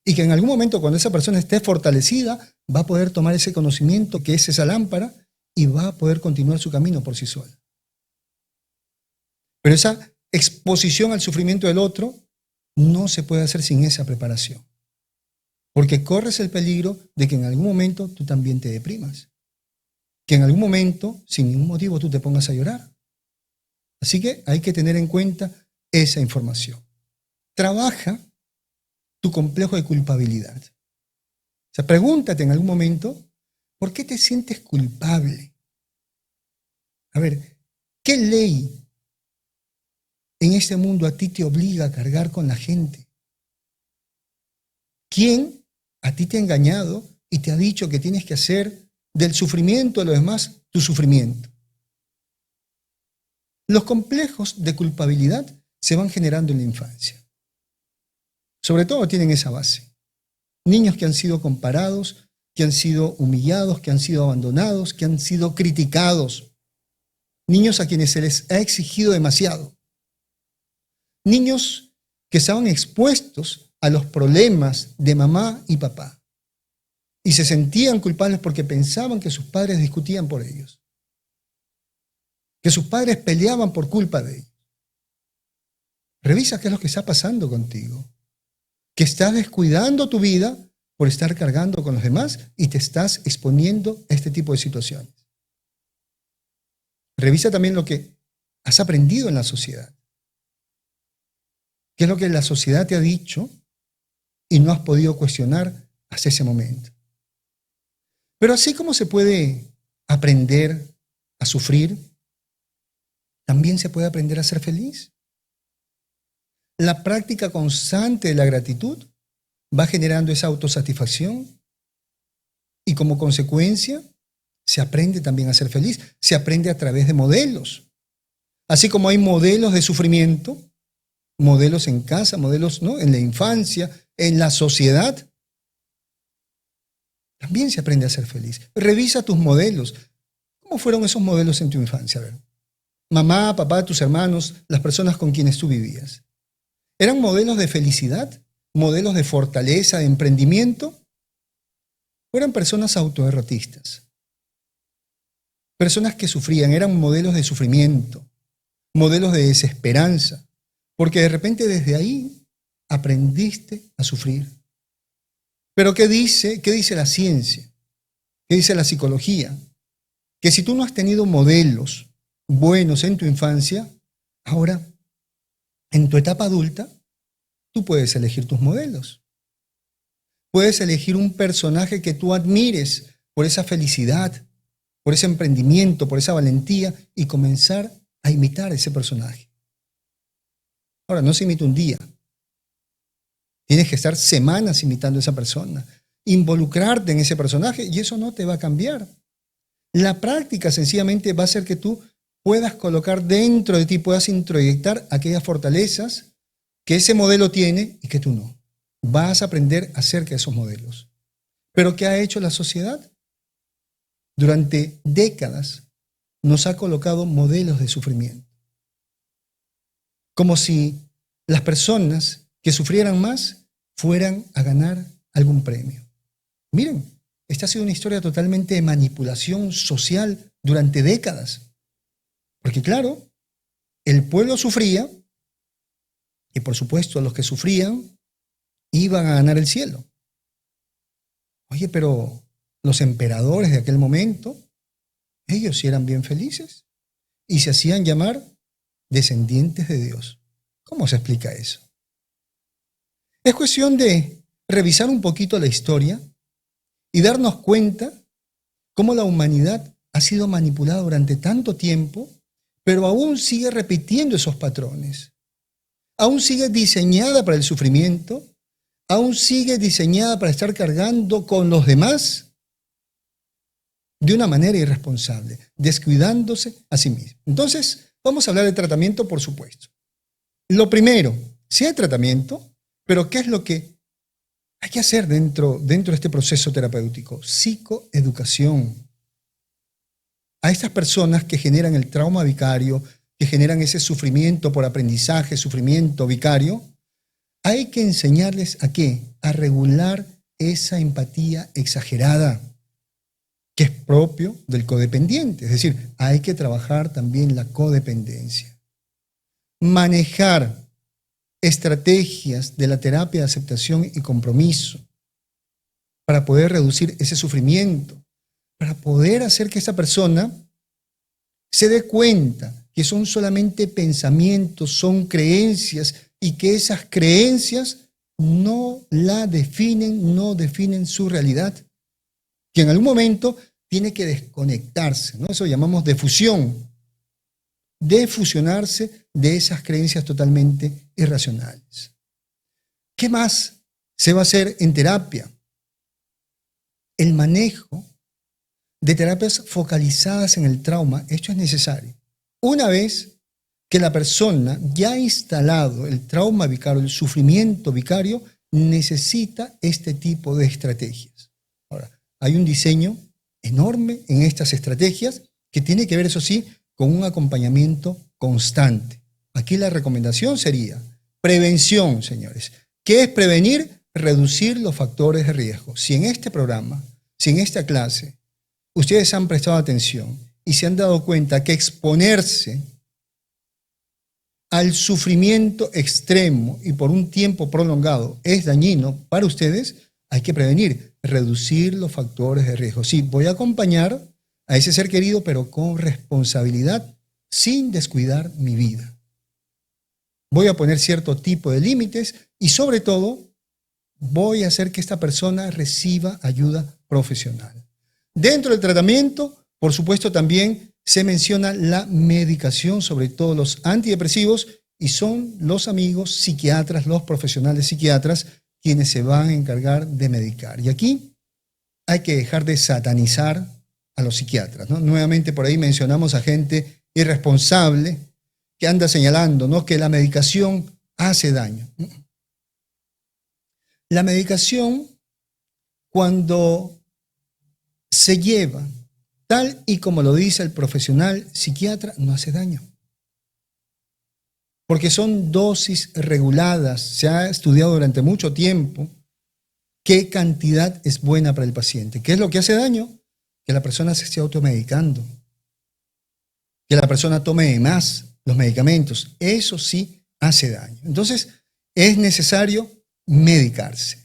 Y que en algún momento, cuando esa persona esté fortalecida, va a poder tomar ese conocimiento que es esa lámpara y va a poder continuar su camino por sí sola. Pero esa exposición al sufrimiento del otro no se puede hacer sin esa preparación. Porque corres el peligro de que en algún momento tú también te deprimas. Que en algún momento, sin ningún motivo, tú te pongas a llorar. Así que hay que tener en cuenta esa información. Trabaja tu complejo de culpabilidad. O sea, pregúntate en algún momento, ¿por qué te sientes culpable? A ver, ¿qué ley en este mundo a ti te obliga a cargar con la gente? ¿Quién a ti te ha engañado y te ha dicho que tienes que hacer del sufrimiento de los demás tu sufrimiento? Los complejos de culpabilidad se van generando en la infancia. Sobre todo tienen esa base. Niños que han sido comparados, que han sido humillados, que han sido abandonados, que han sido criticados. Niños a quienes se les ha exigido demasiado. Niños que estaban expuestos a los problemas de mamá y papá y se sentían culpables porque pensaban que sus padres discutían por ellos, que sus padres peleaban por culpa de ellos. Revisa qué es lo que está pasando contigo, que estás descuidando tu vida por estar cargando con los demás y te estás exponiendo a este tipo de situaciones. Revisa también lo que has aprendido en la sociedad. ¿Qué es lo que la sociedad te ha dicho y no has podido cuestionar hasta ese momento? Pero así como se puede aprender a sufrir, también se puede aprender a ser feliz. La práctica constante de la gratitud va generando esa autosatisfacción y como consecuencia se aprende también a ser feliz. Se aprende a través de modelos. Así como hay modelos de sufrimiento, modelos en casa, modelos, ¿no?, en la infancia, en la sociedad. También se aprende a ser feliz. Revisa tus modelos. ¿Cómo fueron esos modelos en tu infancia? A ver, mamá, papá, tus hermanos, las personas con quienes tú vivías. ¿Eran modelos de felicidad? ¿Modelos de fortaleza, de emprendimiento? ¿O eran personas autoderrotistas? Personas que sufrían, eran modelos de sufrimiento, modelos de desesperanza, porque de repente desde ahí aprendiste a sufrir. Pero ¿qué dice la ciencia? ¿Qué dice la psicología? Que si tú no has tenido modelos buenos en tu infancia, ahora, en tu etapa adulta, tú puedes elegir tus modelos. Puedes elegir un personaje que tú admires por esa felicidad, por ese emprendimiento, por esa valentía y comenzar a imitar a ese personaje. Ahora, no se imita un día. Tienes que estar semanas imitando a esa persona, involucrarte en ese personaje y eso no te va a cambiar. La práctica sencillamente va a hacer que tú puedas colocar dentro de ti, puedas introyectar aquellas fortalezas que ese modelo tiene y que tú no. Vas a aprender acerca de esos modelos. ¿Pero qué ha hecho la sociedad? Durante décadas nos ha colocado modelos de sufrimiento. Como si las personas que sufrieran más fueran a ganar algún premio. Miren, esta ha sido una historia totalmente de manipulación social durante décadas. Porque claro, el pueblo sufría y por supuesto los que sufrían iban a ganar el cielo. Oye, pero los emperadores de aquel momento, ellos sí eran bien felices y se hacían llamar descendientes de Dios. ¿Cómo se explica eso? Es cuestión de revisar un poquito la historia y darnos cuenta cómo la humanidad ha sido manipulada durante tanto tiempo, pero aún sigue repitiendo esos patrones. Aún sigue diseñada para el sufrimiento, aún sigue diseñada para estar cargando con los demás de una manera irresponsable, descuidándose a sí mismo. Entonces, vamos a hablar de tratamiento, por supuesto. Lo primero, sí hay tratamiento, pero ¿qué es lo que hay que hacer dentro de este proceso terapéutico? Psicoeducación. A estas personas que generan el trauma vicario, que generan ese sufrimiento por aprendizaje, sufrimiento vicario, hay que enseñarles ¿a qué? A regular esa empatía exagerada, que es propio del codependiente. Es decir, hay que trabajar también la codependencia. Manejar estrategias de la terapia de aceptación y compromiso para poder reducir ese sufrimiento, para poder hacer que esa persona se dé cuenta que son solamente pensamientos, son creencias y que esas creencias no la definen, no definen su realidad, que en algún momento tiene que desconectarse, ¿no? Eso llamamos defusión, defusionarse de esas creencias totalmente irracionales. ¿Qué más se va a hacer en terapia? El manejo de terapias focalizadas en el trauma, esto es necesario. Una vez que la persona ya ha instalado el trauma vicario, el sufrimiento vicario, necesita este tipo de estrategias. Ahora, hay un diseño enorme en estas estrategias que tiene que ver, eso sí, con un acompañamiento constante. Aquí la recomendación sería prevención, señores. ¿Qué es prevenir? Reducir los factores de riesgo. Si en este programa, si en esta clase, ustedes han prestado atención y se han dado cuenta que exponerse al sufrimiento extremo y por un tiempo prolongado es dañino para ustedes, hay que prevenir, reducir los factores de riesgo. Sí, voy a acompañar a ese ser querido, pero con responsabilidad, sin descuidar mi vida. Voy a poner cierto tipo de límites y sobre todo voy a hacer que esta persona reciba ayuda profesional. Dentro del tratamiento, por supuesto, también se menciona la medicación, sobre todo los antidepresivos, y son los amigos psiquiatras, los profesionales psiquiatras, quienes se van a encargar de medicar. Y aquí hay que dejar de satanizar a los psiquiatras, ¿no? Nuevamente por ahí mencionamos a gente irresponsable que anda señalando, ¿no?, que la medicación hace daño. La medicación, cuando se lleva tal y como lo dice el profesional psiquiatra, no hace daño. Porque son dosis reguladas. Se ha estudiado durante mucho tiempo qué cantidad es buena para el paciente. ¿Qué es lo que hace daño? Que la persona se esté automedicando, que la persona tome más los medicamentos. Eso sí hace daño. Entonces, es necesario medicarse.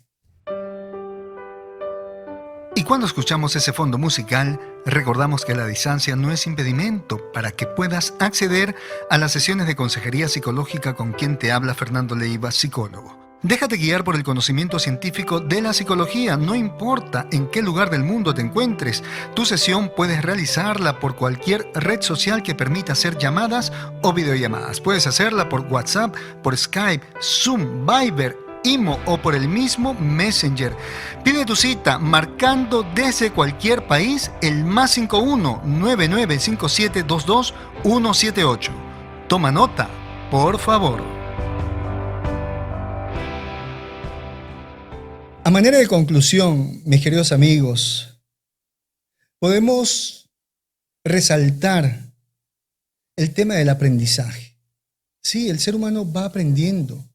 Y cuando escuchamos ese fondo musical, recordamos que la distancia no es impedimento para que puedas acceder a las sesiones de consejería psicológica con quien te habla Fernando Leiva, psicólogo. Déjate guiar por el conocimiento científico de la psicología, no importa en qué lugar del mundo te encuentres. Tu sesión puedes realizarla por cualquier red social que permita hacer llamadas o videollamadas. Puedes hacerla por WhatsApp, por Skype, Zoom, Viber, Imo o por el mismo Messenger. Pide tu cita marcando desde cualquier país el +51 995722 178. Toma nota, por favor. A manera de conclusión, mis queridos amigos, podemos resaltar el tema del aprendizaje. Sí, el ser humano va aprendiendo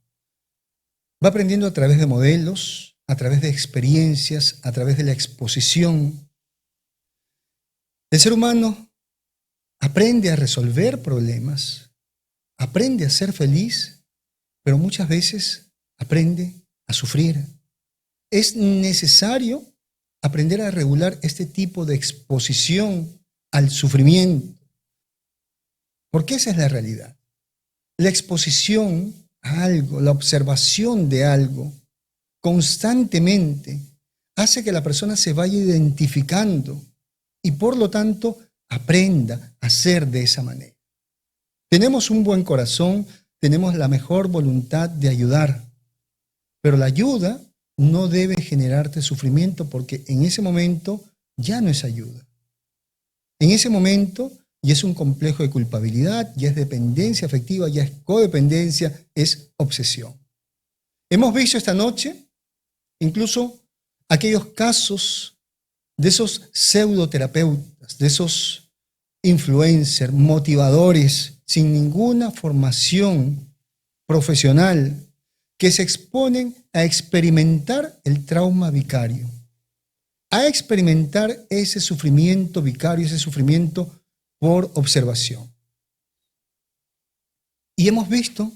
a través de modelos, a través de experiencias, a través de la exposición. El ser humano aprende a resolver problemas, aprende a ser feliz, pero muchas veces aprende a sufrir. Es necesario aprender a regular este tipo de exposición al sufrimiento, porque esa es la realidad. La exposición a algo, la observación de algo constantemente hace que la persona se vaya identificando y por lo tanto aprenda a ser de esa manera. Tenemos un buen corazón, tenemos la mejor voluntad de ayudar, pero la ayuda no debe generarte sufrimiento porque en ese momento ya no es ayuda. En ese momento ya es un complejo de culpabilidad, ya es dependencia afectiva, ya es codependencia, es obsesión. Hemos visto esta noche incluso aquellos casos de esos pseudoterapeutas, de esos influencers, motivadores, sin ninguna formación profesional, que se exponen a experimentar el trauma vicario, a experimentar ese sufrimiento vicario, ese sufrimiento por observación. Y hemos visto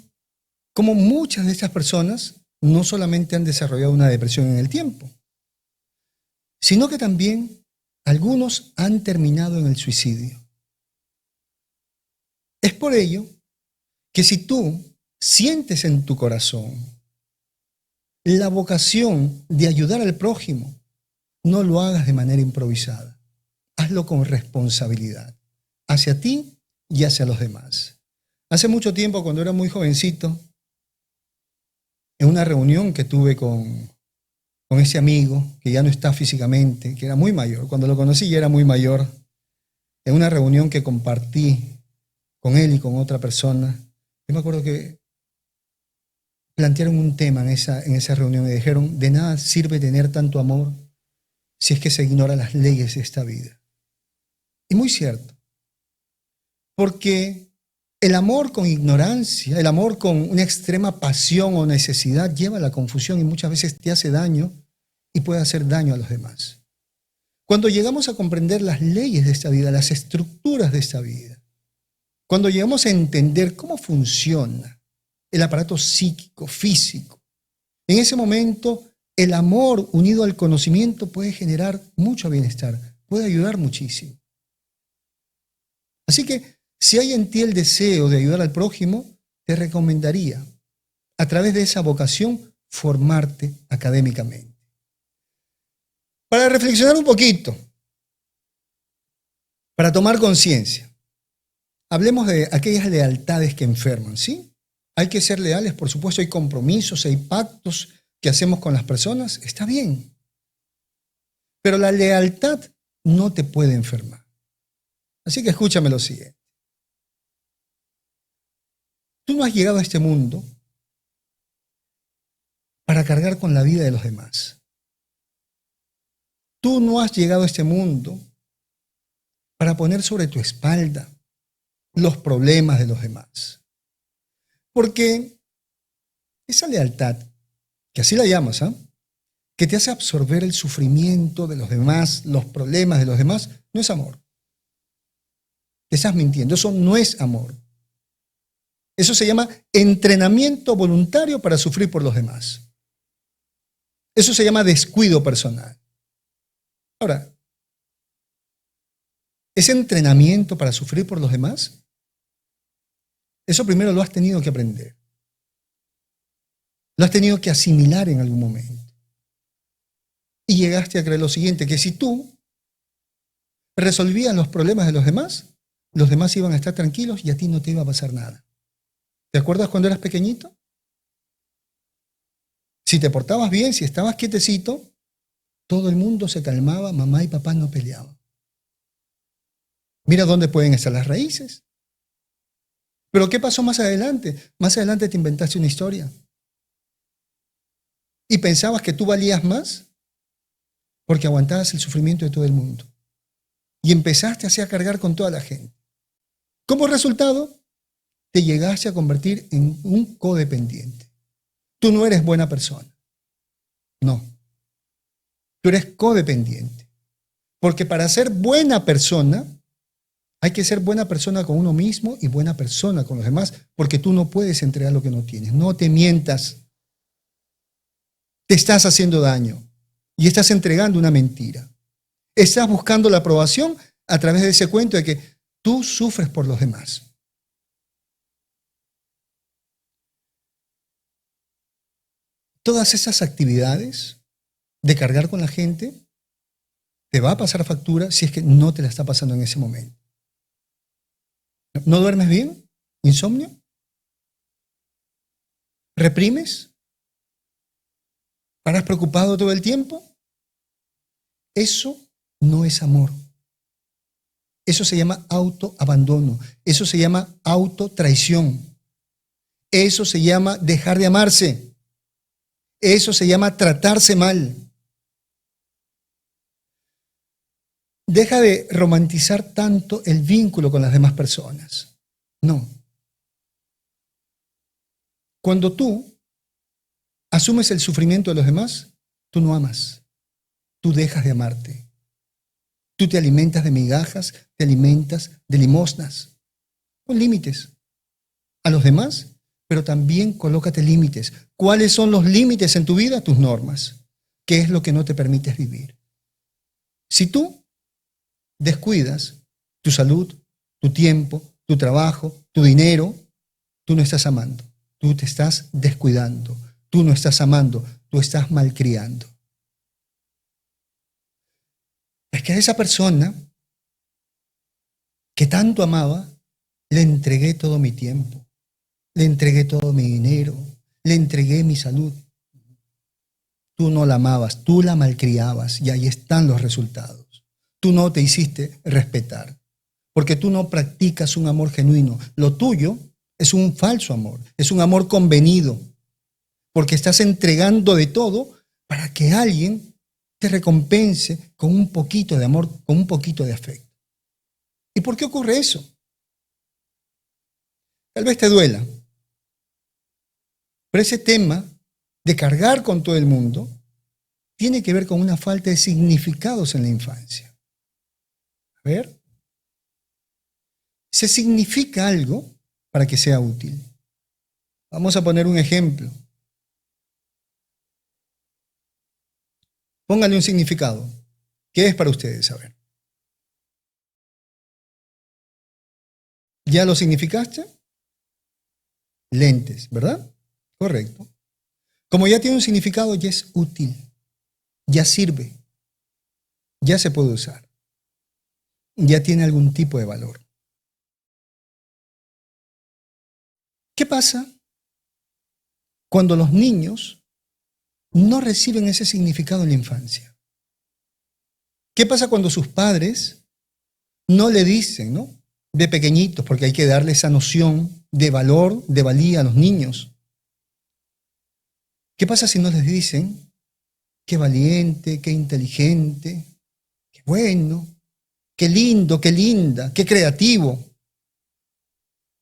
cómo muchas de estas personas no solamente han desarrollado una depresión en el tiempo, sino que también algunos han terminado en el suicidio. Es por ello que si tú sientes en tu corazón la vocación de ayudar al prójimo, no lo hagas de manera improvisada. Hazlo con responsabilidad, hacia ti y hacia los demás. Hace mucho tiempo, cuando era muy jovencito, en una reunión que tuve con ese amigo, que ya no está físicamente, que era muy mayor, cuando lo conocí ya era muy mayor, en una reunión que compartí con él y con otra persona, yo me acuerdo que plantearon un tema en esa reunión y dijeron, de nada sirve tener tanto amor si es que se ignoran las leyes de esta vida. Y muy cierto, porque el amor con ignorancia, el amor con una extrema pasión o necesidad lleva a la confusión y muchas veces te hace daño y puede hacer daño a los demás. Cuando llegamos a comprender las leyes de esta vida, las estructuras de esta vida, cuando llegamos a entender cómo funciona el aparato psíquico, físico, en ese momento el amor unido al conocimiento puede generar mucho bienestar, puede ayudar muchísimo. Así que si hay en ti el deseo de ayudar al prójimo, te recomendaría, a través de esa vocación, formarte académicamente. Para reflexionar un poquito, para tomar conciencia, hablemos de aquellas lealtades que enferman, ¿sí? Hay que ser leales, por supuesto, hay compromisos, hay pactos que hacemos con las personas, está bien. Pero la lealtad no te puede enfermar. Así que escúchame lo siguiente. Tú no has llegado a este mundo para cargar con la vida de los demás. Tú no has llegado a este mundo para poner sobre tu espalda los problemas de los demás. Porque esa lealtad, que así la llamas, que te hace absorber el sufrimiento de los demás, los problemas de los demás, no es amor. Te estás mintiendo, eso no es amor. Eso se llama entrenamiento voluntario para sufrir por los demás. Eso se llama descuido personal. Ahora, ese entrenamiento para sufrir por los demás, eso primero lo has tenido que aprender. Lo has tenido que asimilar en algún momento. Y llegaste a creer lo siguiente, que si tú resolvías los problemas de los demás iban a estar tranquilos y a ti no te iba a pasar nada. ¿Te acuerdas cuando eras pequeñito? Si te portabas bien, si estabas quietecito, todo el mundo se calmaba, mamá y papá no peleaban. Mira dónde pueden estar las raíces. Pero ¿qué pasó más adelante? Más adelante te inventaste una historia. Y pensabas que tú valías más porque aguantabas el sufrimiento de todo el mundo. Y empezaste así a cargar con toda la gente. Como resultado, te llegaste a convertir en un codependiente. Tú no eres buena persona. No. Tú eres codependiente. Porque para ser buena persona, hay que ser buena persona con uno mismo y buena persona con los demás, porque tú no puedes entregar lo que no tienes. No te mientas. Te estás haciendo daño y estás entregando una mentira. Estás buscando la aprobación a través de ese cuento de que tú sufres por los demás. Todas esas actividades de cargar con la gente te va a pasar factura si es que no te la está pasando en ese momento. ¿No duermes bien? ¿Insomnio? ¿Reprimes? ¿Paras preocupado todo el tiempo? Eso no es amor. Eso se llama autoabandono. Eso se llama autotraición. Eso se llama dejar de amarse. Eso se llama tratarse mal. Deja de romantizar tanto el vínculo con las demás personas. No. Cuando tú asumes el sufrimiento de los demás, tú no amas. Tú dejas de amarte. Tú te alimentas de migajas, te alimentas de limosnas. Con límites. A los demás, pero también colócate límites. ¿Cuáles son los límites en tu vida? Tus normas. ¿Qué es lo que no te permites vivir? Si tú descuidas tu salud, tu tiempo, tu trabajo, tu dinero, tú no estás amando. Tú te estás descuidando. Tú no estás amando. Tú estás malcriando. Es que a esa persona que tanto amaba, le entregué todo mi tiempo. Le entregué todo mi dinero, le entregué mi salud. Tú no la amabas, tú la malcriabas y ahí están los resultados. Tú no te hiciste respetar, porque tú no practicas un amor genuino. Lo tuyo es un falso amor, es un amor convenido, porque estás entregando de todo para que alguien te recompense con un poquito de amor, con un poquito de afecto. ¿Y por qué ocurre eso? Tal vez te duela. Pero ese tema de cargar con todo el mundo tiene que ver con una falta de significados en la infancia. A ver, se significa algo para que sea útil. Vamos a poner un ejemplo. Póngale un significado. ¿Qué es para ustedes? A ver. ¿Ya lo significaste? Lentes, ¿verdad? Correcto. Como ya tiene un significado, ya es útil, ya sirve, ya se puede usar, ya tiene algún tipo de valor. ¿Qué pasa cuando los niños no reciben ese significado en la infancia? ¿Qué pasa cuando sus padres no le dicen, ¿no? De pequeñitos, porque hay que darle esa noción de valor, de valía a los niños. ¿Qué pasa si no les dicen qué valiente, qué inteligente, qué bueno, qué lindo, qué linda, qué creativo?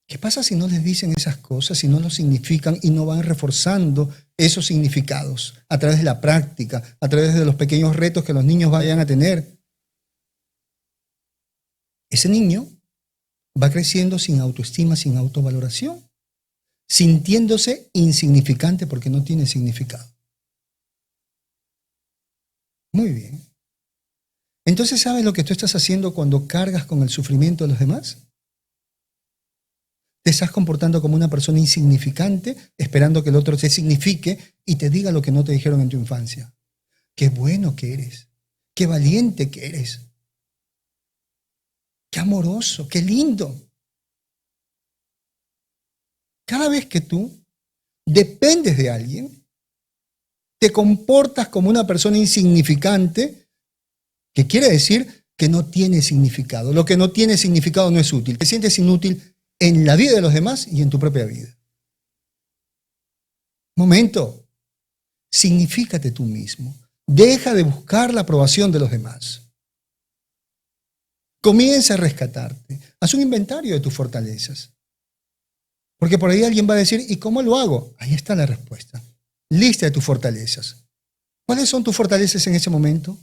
¿Qué pasa si no les dicen esas cosas, si no lo significan y no van reforzando esos significados a través de la práctica, a través de los pequeños retos que los niños vayan a tener? Ese niño va creciendo sin autoestima, sin autovaloración, sintiéndose insignificante porque no tiene significado. Muy bien. Entonces, ¿sabes lo que tú estás haciendo cuando cargas con el sufrimiento de los demás? Te estás comportando como una persona insignificante, esperando que el otro te signifique y te diga lo que no te dijeron en tu infancia. Qué bueno que eres, qué valiente que eres, qué amoroso, qué lindo. Cada vez que tú dependes de alguien, te comportas como una persona insignificante, que quiere decir que no tiene significado. Lo que no tiene significado no es útil. Te sientes inútil en la vida de los demás y en tu propia vida. Momento, signifícate tú mismo. Deja de buscar la aprobación de los demás. Comienza a rescatarte. Haz un inventario de tus fortalezas. Porque por ahí alguien va a decir, ¿y cómo lo hago? Ahí está la respuesta. Lista de tus fortalezas. ¿Cuáles son tus fortalezas en ese momento?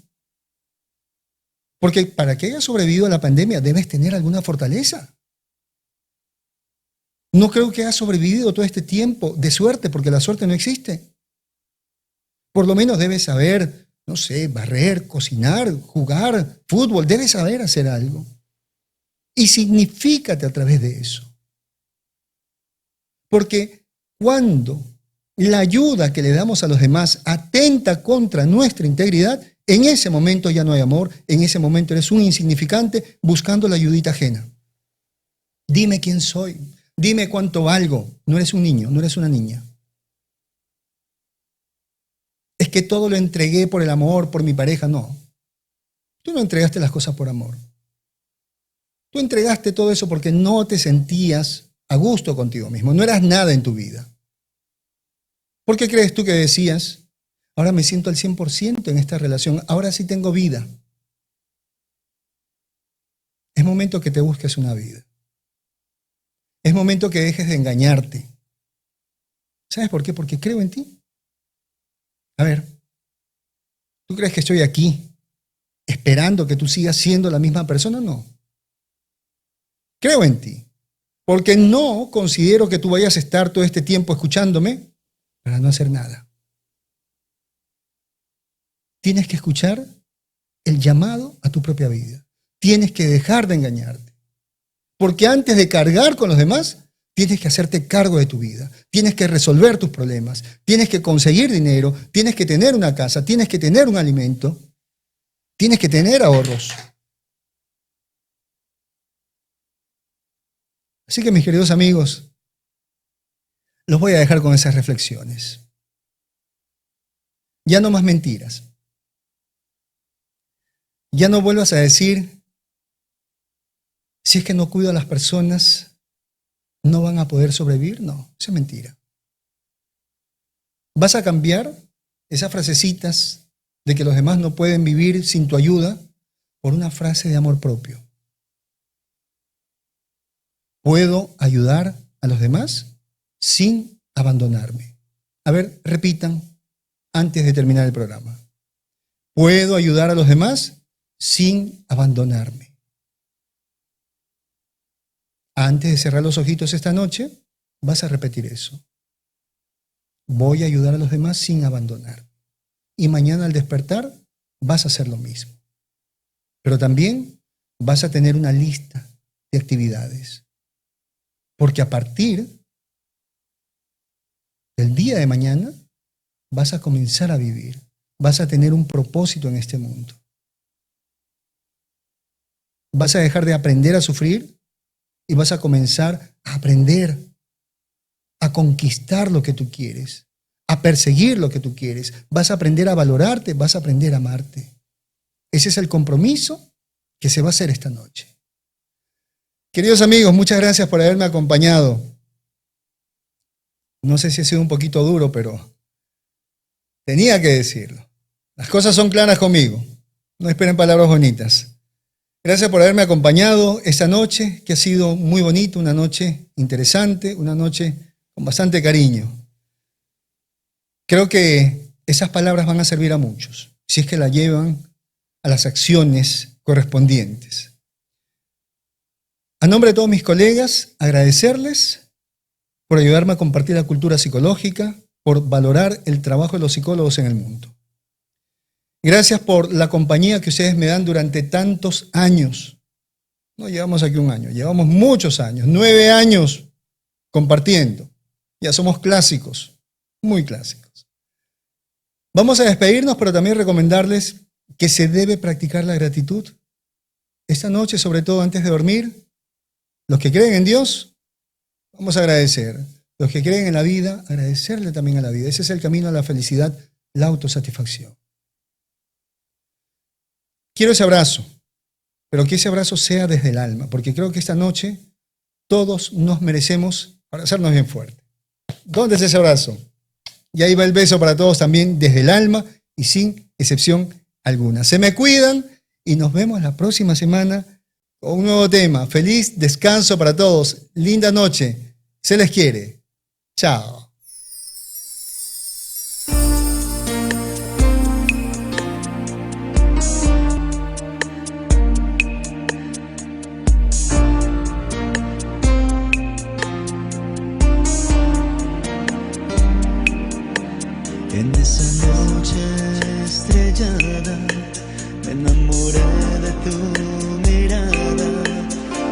Porque para que hayas sobrevivido a la pandemia debes tener alguna fortaleza. No creo que hayas sobrevivido todo este tiempo de suerte, porque la suerte no existe. Por lo menos debes saber, no sé, barrer, cocinar, jugar, fútbol. Debes saber hacer algo. Y signifícate a través de eso. Porque cuando la ayuda que le damos a los demás atenta contra nuestra integridad, en ese momento ya no hay amor, en ese momento eres un insignificante buscando la ayudita ajena. Dime quién soy, dime cuánto valgo. No eres un niño, no eres una niña. Es que todo lo entregué por el amor, por mi pareja. No, tú no entregaste las cosas por amor. Tú entregaste todo eso porque no te sentías a gusto contigo mismo, no eras nada en tu vida. ¿Por qué crees tú que decías, ahora me siento al 100% en esta relación, ahora sí tengo vida? Es momento que te busques una vida. Es momento que dejes de engañarte. ¿Sabes por qué? Porque creo en ti. A ver, ¿tú crees que estoy aquí esperando que tú sigas siendo la misma persona? No. Creo en ti. Porque no considero que tú vayas a estar todo este tiempo escuchándome para no hacer nada. Tienes que escuchar el llamado a tu propia vida. Tienes que dejar de engañarte. Porque antes de cargar con los demás, tienes que hacerte cargo de tu vida. Tienes que resolver tus problemas. Tienes que conseguir dinero. Tienes que tener una casa. Tienes que tener un alimento. Tienes que tener ahorros. Así que, mis queridos amigos, los voy a dejar con esas reflexiones. Ya no más mentiras. Ya no vuelvas a decir, si es que no cuido a las personas, no van a poder sobrevivir. No, eso es mentira. Vas a cambiar esas frasecitas de que los demás no pueden vivir sin tu ayuda por una frase de amor propio. Puedo ayudar a los demás sin abandonarme. A ver, repitan antes de terminar el programa. Puedo ayudar a los demás sin abandonarme. Antes de cerrar los ojitos esta noche, vas a repetir eso. Voy a ayudar a los demás sin abandonar. Y mañana al despertar vas a hacer lo mismo. Pero también vas a tener una lista de actividades. Porque a partir del día de mañana vas a comenzar a vivir. Vas a tener un propósito en este mundo. Vas a dejar de aprender a sufrir y vas a comenzar a aprender a conquistar lo que tú quieres, a perseguir lo que tú quieres. Vas a aprender a valorarte, vas a aprender a amarte. Ese es el compromiso que se va a hacer esta noche. Queridos amigos, muchas gracias por haberme acompañado. No sé si ha sido un poquito duro, pero Tenía que decirlo. Las cosas son claras conmigo. No esperen palabras bonitas. Gracias por haberme acompañado esta noche, que ha sido muy bonita, una noche interesante, una noche con bastante cariño. Creo que esas palabras van a servir a muchos, si es que la llevan a las acciones correspondientes. A nombre de todos mis colegas, agradecerles por ayudarme a compartir la cultura psicológica, por valorar el trabajo de los psicólogos en el mundo. Gracias por la compañía que ustedes me dan durante tantos años. No llevamos aquí un año, llevamos muchos años, 9 años compartiendo. Ya somos clásicos, muy clásicos. Vamos a despedirnos, pero también recomendarles que se debe practicar la gratitud. Esta noche, sobre todo antes de dormir, los que creen en Dios, vamos a agradecer. Los que creen en la vida, agradecerle también a la vida. Ese es el camino a la felicidad, la autosatisfacción. Quiero ese abrazo, pero que ese abrazo sea desde el alma, porque creo que esta noche todos nos merecemos abrazarnos bien fuerte. ¿Dónde es ese abrazo? Y ahí va el beso para todos también desde el alma y sin excepción alguna. Se me cuidan y nos vemos la próxima semana con un nuevo tema. Feliz descanso para todos. Linda noche. Se les quiere. Chao. En esa noche estrellada me enamoré de tu mirada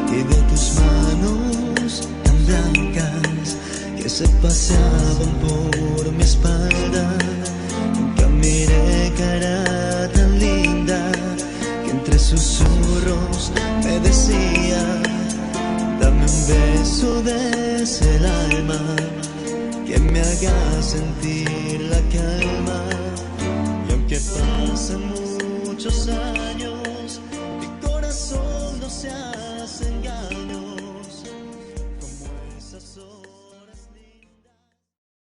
y de tus manos tan blancas que se paseaban por mi espalda. Nunca miré cara tan linda que entre susurros me decía: dame un beso desde el alma que me haga sentir la calma. Y aunque pasen muchos años, mi corazón no se hace